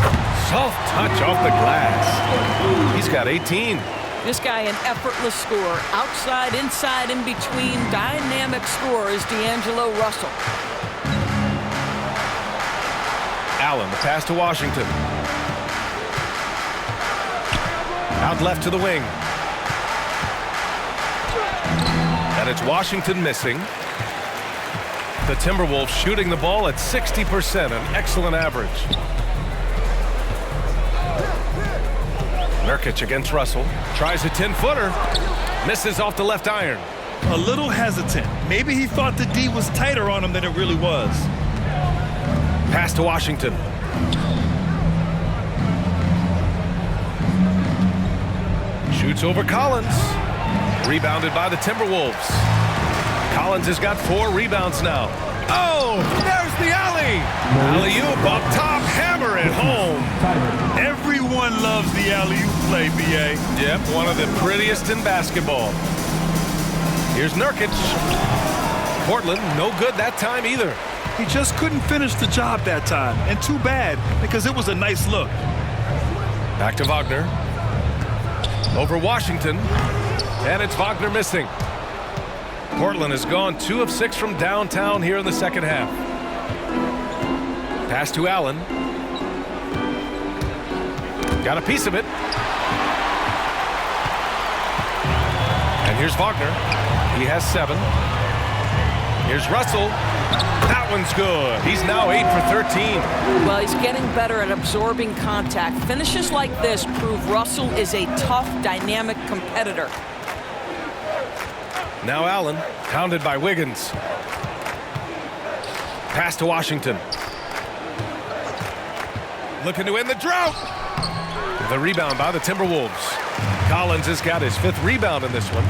Soft touch off the glass. He's got 18. This guy an effortless scorer. Outside, inside, in between. Dynamic scorer is D'Angelo Russell. Allen, the pass to Washington. Out left to the wing. And it's Washington missing. The Timberwolves shooting the ball at 60%, an excellent average. Nurkic against Russell. Tries a 10-footer. Misses off the left iron. A little hesitant. Maybe he thought the D was tighter on him than it really was. Pass to Washington. Shoots over Collins. Rebounded by the Timberwolves. Collins has got 4 rebounds now. Oh, there's the alley. Alley-oop up top, hammer it home. Everyone loves the alley-oop play, B.A. Yep, one of the prettiest in basketball. Here's Nurkic. Portland, no good that time either. He just couldn't finish the job that time, and too bad, because it was a nice look. Back to Wagner. Over Washington, and it's Wagner missing. Portland has gone 2 of 6 from downtown here in the second half. Pass to Allen. Got a piece of it. And here's Wagner. He has 7. Here's Russell. That one's good. He's now 8 for 13. Well, he's getting better at absorbing contact. Finishes like this prove Russell is a tough, dynamic competitor. Now Allen, pounded by Wiggins. Pass to Washington. Looking to end the drought. The rebound by the Timberwolves. Collins has got his 5th rebound in this one.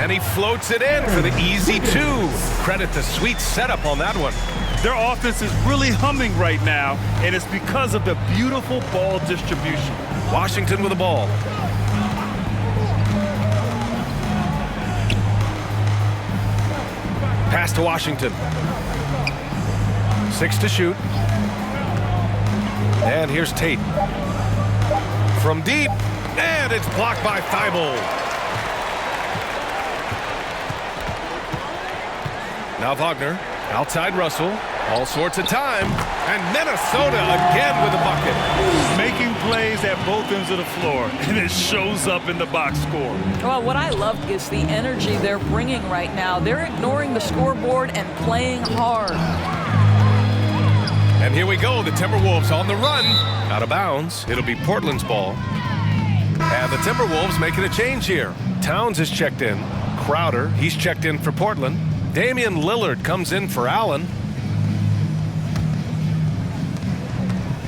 And he floats it in for the easy 2. Credit the sweet setup on that one. Their offense is really humming right now, and it's because of the beautiful ball distribution. Washington with the ball. Pass to Washington. 6 to shoot. And here's Tate. From deep, and it's blocked by Thibault. Now Wagner, outside Russell, all sorts of time, and Minnesota again with a bucket. Making plays at both ends of the floor, and it shows up in the box score. Well, what I love is the energy they're bringing right now. They're ignoring the scoreboard and playing hard. And here we go, the Timberwolves on the run. Out of bounds, it'll be Portland's ball. And the Timberwolves making a change here. Towns is checked in. Crowder, he's checked in for Portland. Damian Lillard comes in for Allen.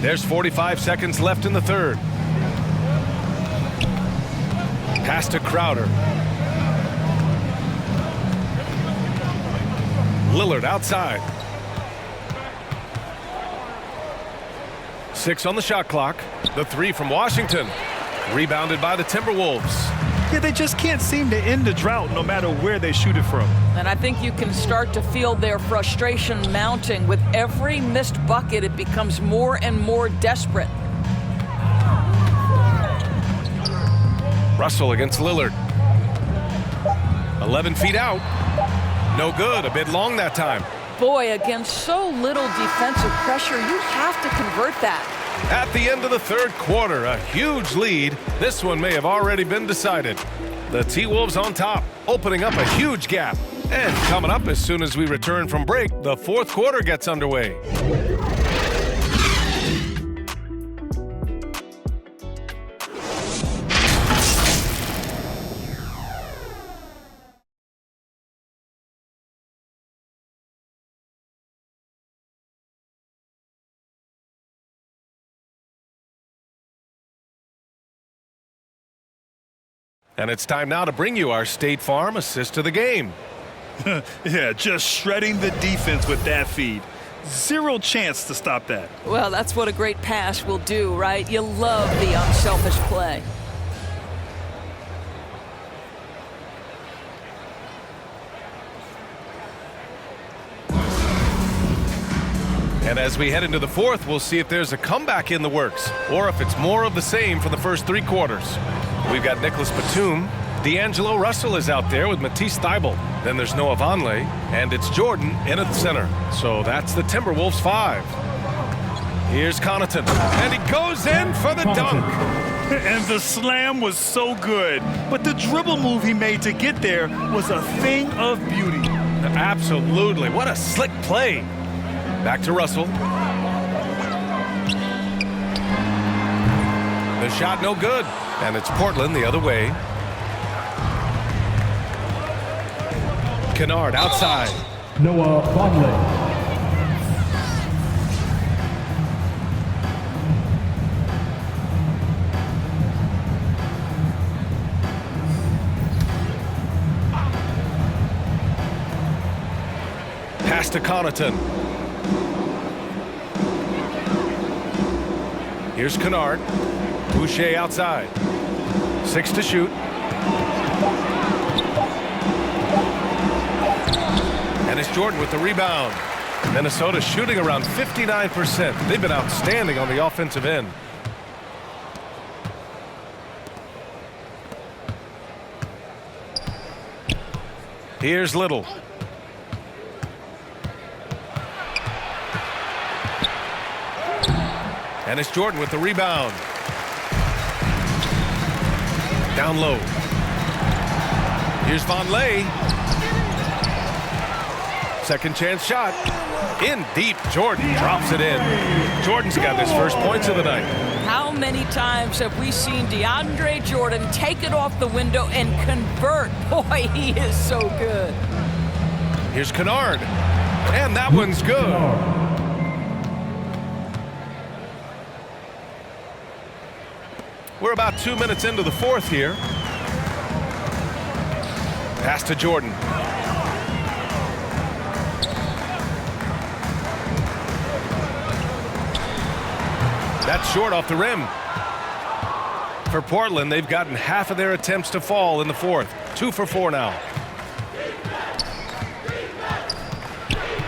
There's 45 seconds left in the third. Pass to Crowder. Lillard outside. 6 on the shot clock. The 3 from Washington. Rebounded by the Timberwolves. Yeah, they just can't seem to end the drought no matter where they shoot it from. And I think you can start to feel their frustration mounting. With every missed bucket, it becomes more and more desperate. Russell against Lillard. 11 feet out. No good. A bit long that time. Boy, against so little defensive pressure, you have to convert that. At the end of the third quarter, a huge lead. This one may have already been decided. The T-Wolves on top, opening up a huge gap. And coming up as soon as we return from break, the fourth quarter gets underway. And it's time now to bring you our State Farm assist to the game. Yeah, just shredding the defense with that feed. Zero chance to stop that. Well, that's what a great pass will do, right? You love the unselfish play. And as we head into the fourth, we'll see if there's a comeback in the works or if it's more of the same for the first 3 quarters. We've got Nicholas Batum. D'Angelo Russell is out there with Matisse Thybulle. Then there's Noah Vonleh, and it's Jordan in at the center. So that's the Timberwolves 5. Here's Connaughton, and he goes in for the dunk. And the slam was so good, but the dribble move he made to get there was a thing of beauty. Absolutely. What a slick play. Back to Russell. The shot no good, and it's Portland the other way. Kennard outside. Noah Vonleh. Pass to Connaughton. Here's Kennard. Boucher outside. 6 to shoot. And it's Jordan with the rebound. Minnesota shooting around 59%. They've been outstanding on the offensive end. Here's Little. And it's Jordan with the rebound. Down low. Here's Vonleh. Second chance shot. In deep. Jordan drops it in. Jordan's got his first points of the night. How many times have we seen DeAndre Jordan take it off the window and convert? Boy, he is so good. Here's Kennard. And that one's good. We're about 2 minutes into the fourth here. Pass to Jordan. That's short off the rim. For Portland, they've gotten half of their attempts to fall in the fourth. 2 for 4 now.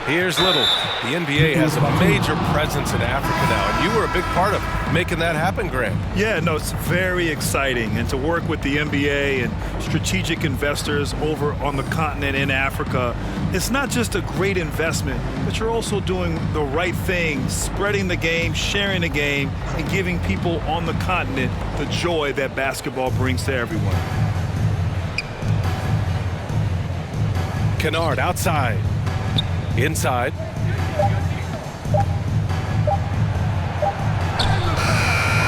Here's Little. The NBA has a major presence in Africa now, and you were a big part of making that happen, Grant. Yeah, no, it's very exciting. And to work with the NBA and strategic investors over on the continent in Africa, it's not just a great investment, but you're also doing the right thing, spreading the game, sharing the game, and giving people on the continent the joy that basketball brings to everyone. Kennard outside. Inside.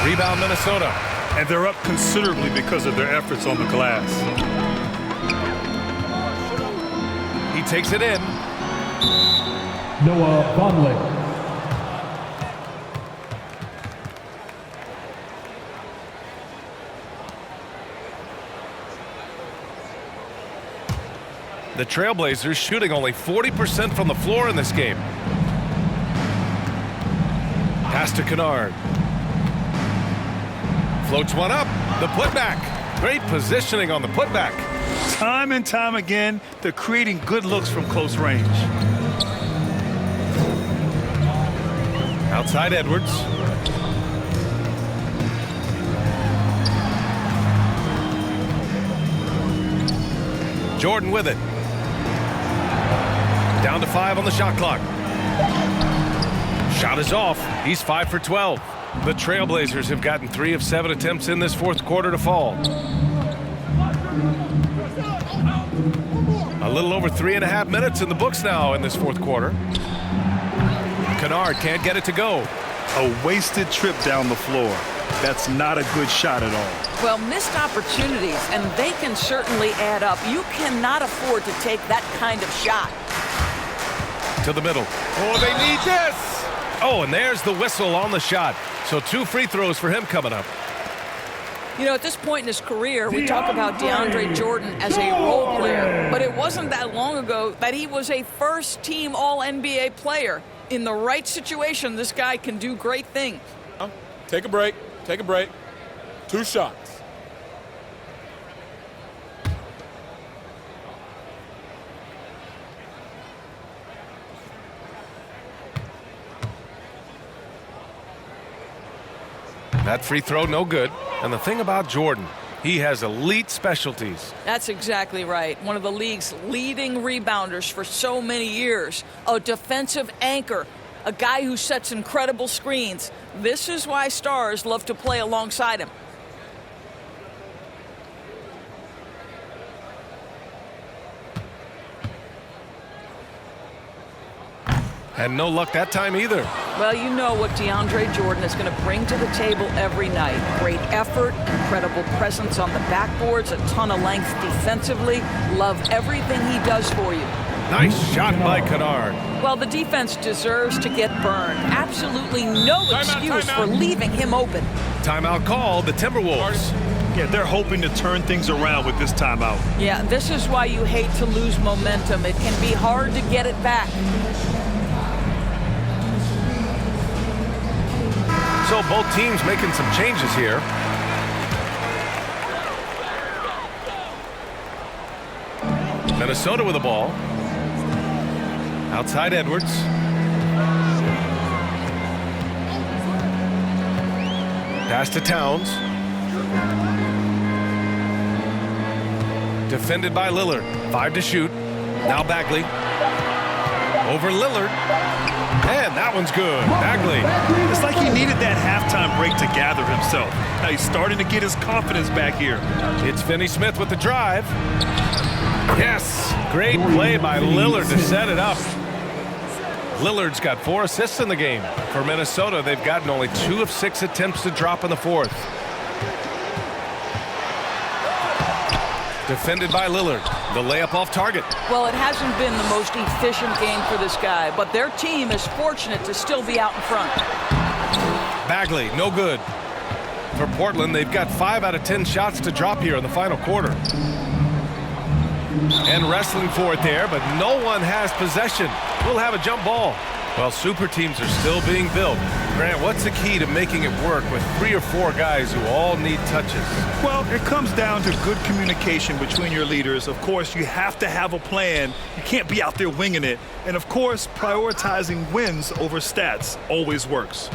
Rebound Minnesota. And they're up considerably because of their efforts on the glass. He takes it in. Noah Vonleh. The Trailblazers shooting only 40% from the floor in this game. Pass to Kennard. Floats one up. The putback. Great positioning on the putback. Time and time again, they're creating good looks from close range. Outside Edwards. Jordan with it. Down to 5 on the shot clock. Shot is off. He's 5 for 12. The Trailblazers have gotten 3 of 7 attempts in this fourth quarter to fall. A little over 3.5 minutes in the books now in this fourth quarter. Kennard can't get it to go. A wasted trip down the floor. That's not a good shot at all. Well, missed opportunities, and they can certainly add up. You cannot afford to take that kind of shot. To the middle. Oh, they need this! Oh, and there's the whistle on the shot. So 2 free throws for him coming up. You know, at this point in his career, we talk about DeAndre Jordan as a role player, but it wasn't that long ago that he was a first-team All-NBA player. In the right situation, this guy can do great things. Take a break. Take a break. 2 shots. That free throw, no good. And the thing about Jordan, he has elite specialties. That's exactly right. One of the league's leading rebounders for so many years. A defensive anchor. A guy who sets incredible screens. This is why stars love to play alongside him. And no luck that time either. Well, you know what DeAndre Jordan is going to bring to the table every night. Great effort, incredible presence on the backboards, a ton of length defensively. Love everything he does for you. Nice shot by Kennard. Well, the defense deserves to get burned. Absolutely no excuse for leaving him open. Timeout call, the Timberwolves. Yeah, they're hoping to turn things around with this timeout. Yeah, this is why you hate to lose momentum. It can be hard to get it back. So both teams making some changes here. Minnesota with the ball. Outside Edwards. Pass to Towns. Defended by Lillard. 5 to shoot. Now Bagley. Over Lillard. And that one's good. Bagley. It's like he needed that halftime break to gather himself. Now he's starting to get his confidence back here. It's Finney-Smith with the drive. Yes. Great play by Lillard to set it up. Lillard's got 4 assists in the game. For Minnesota, they've gotten only 2 of 6 attempts to drop in the fourth. Defended by Lillard. The layup off target. Well, it hasn't been the most efficient game for this guy, but their team is fortunate to still be out in front. Bagley, no good. For Portland, they've got 5 out of 10 shots to drop here in the final quarter. And wrestling for it there, but no one has possession. We'll have a jump ball. Well, super teams are still being built. Grant, what's the key to making it work with 3 or 4 guys who all need touches? Well, it comes down to good communication between your leaders. Of course, you have to have a plan. You can't be out there winging it. And of course, prioritizing wins over stats always works.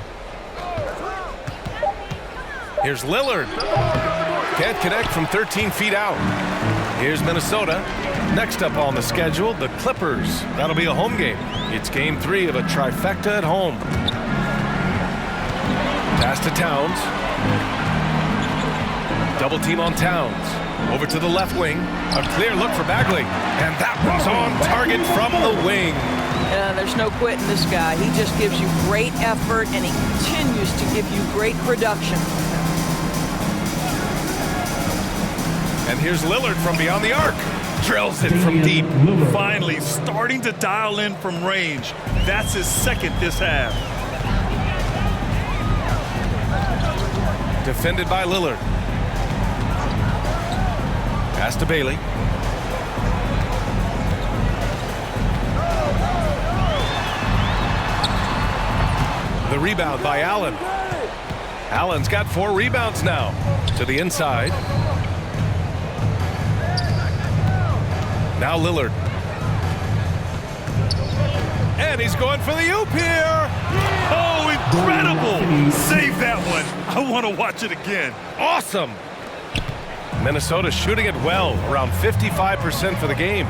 Here's Lillard. Can't connect from 13 feet out. Here's Minnesota. Next up on the schedule, the Clippers. That'll be a home game. It's game 3 of a trifecta at home. Pass to Towns. Double team on Towns. Over to the left wing. A clear look for Bagley. And that one's on target from the wing. There's no quitting this guy. He just gives you great effort, and he continues to give you great production. And here's Lillard from beyond the arc. Drills it from deep. Finally starting to dial in from range. That's his second this half. Defended by Lillard. Pass to Bailey. The rebound by Allen. Allen's got 4 rebounds now. To the inside. Now Lillard. And he's going for the oop here. Oh, incredible. Save that one. I want to watch it again. Awesome. Minnesota shooting it well, around 55% for the game.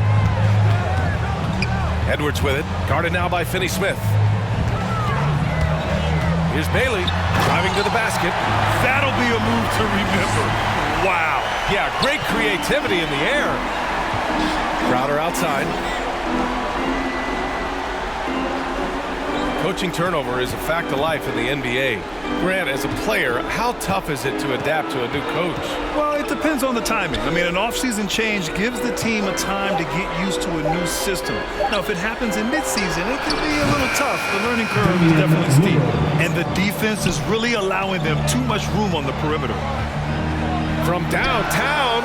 Edwards with it, guarded now by Finney-Smith. Here's Bailey, driving to the basket. That'll be a move to remember. Wow. Yeah, great creativity in the air. Crowder outside. Coaching turnover is a fact of life in the NBA. Grant, as a player, how tough is it to adapt to a new coach? Well, it depends on the timing. I mean, an offseason change gives the team a time to get used to a new system. Now, if it happens in midseason, it can be a little tough. The learning curve is definitely steep. And the defense is really allowing them too much room on the perimeter. From downtown,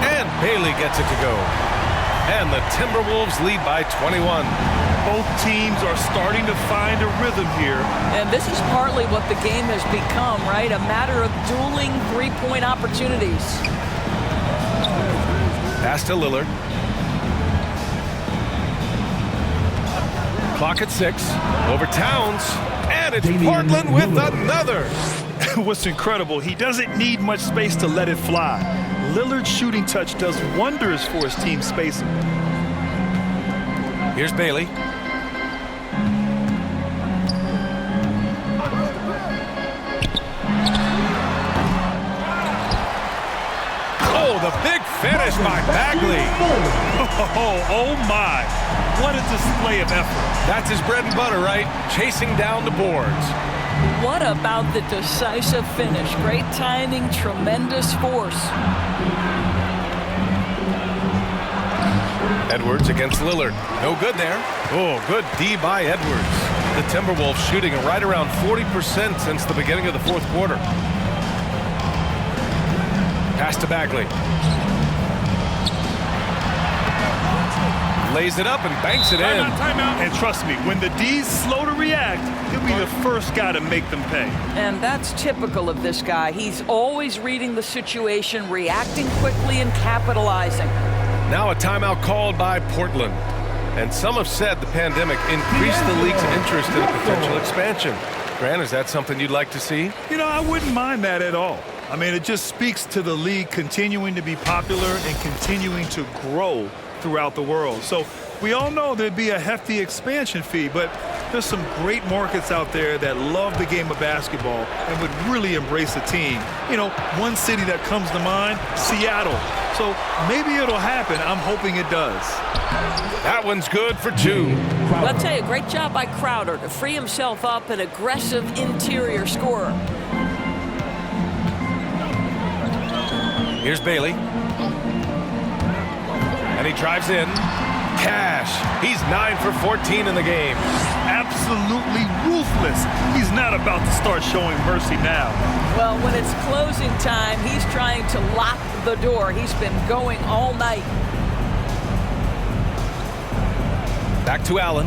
and Bailey gets it to go. And the Timberwolves lead by 21. Both teams are starting to find a rhythm here. And this is partly what the game has become, right? A matter of dueling three-point opportunities. Pass to Lillard. Clock at 6. Over Towns. And it's Portland with another. What's incredible, he doesn't need much space to let it fly. Lillard's shooting touch does wonders for his team's spacing. Here's Bailey. Oh, the big finish by Bagley. Oh my. What a display of effort. That's his bread and butter, right? Chasing down the boards. What about the decisive finish? Great timing, tremendous force. Edwards against Lillard. No good there. Oh, good D by Edwards. The Timberwolves shooting right around 40% since the beginning of the fourth quarter. Pass to Bagley. Lays it up and banks it in. Timeout. And trust me, when the D's slow to react, he'll be the first guy to make them pay. And that's typical of this guy. He's always reading the situation, reacting quickly and capitalizing. Now a timeout called by Portland. And some have said the pandemic increased the league's interest in a potential expansion. Grant, is that something you'd like to see? You know, I wouldn't mind that at all. I mean, it just speaks to the league continuing to be popular and continuing to grow throughout the world. So we all know there'd be a hefty expansion fee, but there's some great markets out there that love the game of basketball and would really embrace a team. You know, one city that comes to mind, Seattle. So maybe it'll happen. I'm hoping it does. That one's good for 2. Well, I'll tell you, great job by Crowder to free himself up, an aggressive interior scorer. Here's Bailey. And he drives in. Cash. He's 9 for 14 in the game. Absolutely ruthless. He's not about to start showing mercy now. Well, when it's closing time, he's trying to lock the door. He's been going all night. Back to Allen.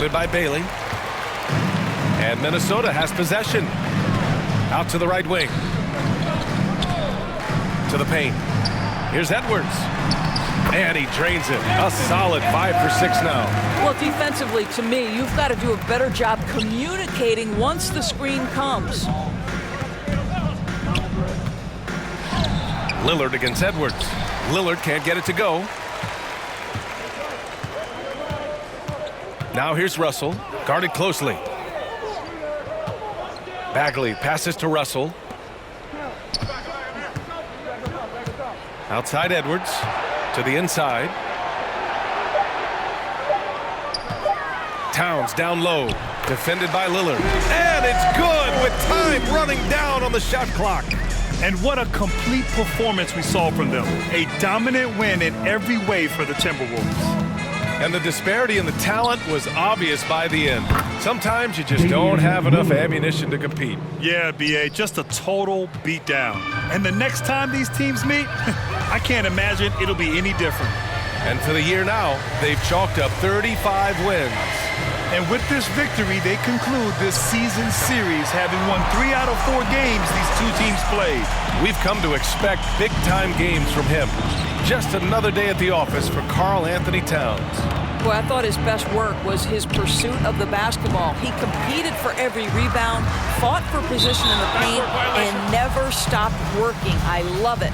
Rebounded by Bailey. And Minnesota has possession. Out to the right wing. To the paint. Here's Edwards. And he drains it. A solid 5 for 6 now. Well, defensively, to me, you've got to do a better job communicating once the screen comes. Lillard against Edwards. Lillard can't get it to go. Now here's Russell, guarded closely. Bagley passes to Russell. Outside Edwards, to the inside. Towns down low, defended by Lillard. And it's good with time running down on the shot clock. And what a complete performance we saw from them. A dominant win in every way for the Timberwolves. And the disparity in the talent was obvious by the end. Sometimes you just don't have enough ammunition to compete. Yeah, B.A., just a total beatdown. And the next time these teams meet, I can't imagine it'll be any different. And for the year now, they've chalked up 35 wins. And with this victory, they conclude this season series, having won 3 out of 4 games these two teams played. We've come to expect big-time games from him. Just another day at the office for Karl-Anthony Towns. Boy, I thought his best work was his pursuit of the basketball. He competed for every rebound, fought for position in the paint, and never stopped working. I love it.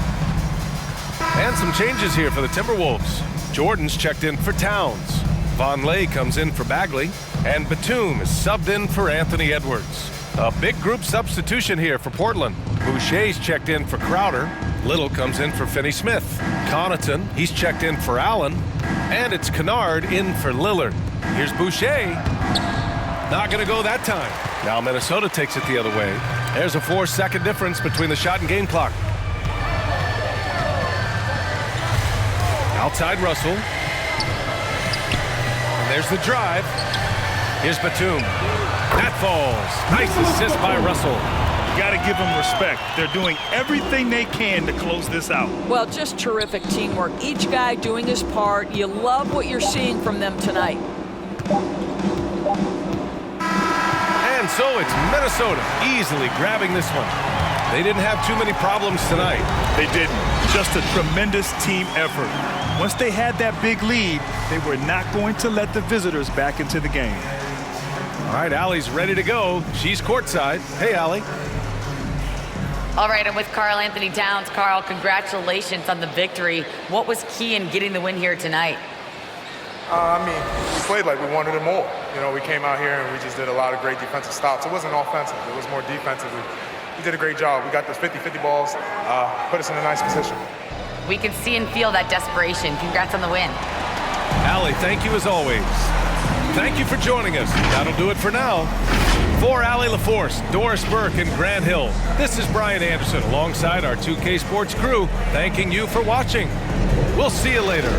And some changes here for the Timberwolves. Jordan's checked in for Towns. Vonleh comes in for Bagley. And Batum is subbed in for Anthony Edwards. A big group substitution here for Portland. Boucher's checked in for Crowder. Little comes in for Finney-Smith. Connaughton, he's checked in for Allen. And it's Kennard in for Lillard. Here's Boucher. Not going to go that time. Now Minnesota takes it the other way. There's a 4-second difference between the shot and game clock. Outside Russell. And there's the drive. Here's Batum. That falls. Nice assist by Russell. Got to give them respect. They're doing everything they can to close this out. Well, just terrific teamwork. Each guy doing his part. You love what you're seeing from them tonight. And so it's Minnesota easily grabbing this one. They didn't have too many problems tonight. They didn't. Just a tremendous team effort. Once they had that big lead, they were not going to let the visitors back into the game. All right, Allie's ready to go. She's courtside. Hey, Allie. All right, I'm with Karl-Anthony Towns. Karl, congratulations on the victory. What was key in getting the win here tonight? I mean, we played like we wanted it more. You know, we came out here and we just did a lot of great defensive stops. It wasn't offensive. It was more defensive. We did a great job. We got those 50-50 balls, put us in a nice position. We can see and feel that desperation. Congrats on the win. Allie, thank you as always. Thank you for joining us. That'll do it for now. For Allie LaForce, Doris Burke, and Grant Hill, this is Brian Anderson alongside our 2K Sports crew, thanking you for watching. We'll see you later.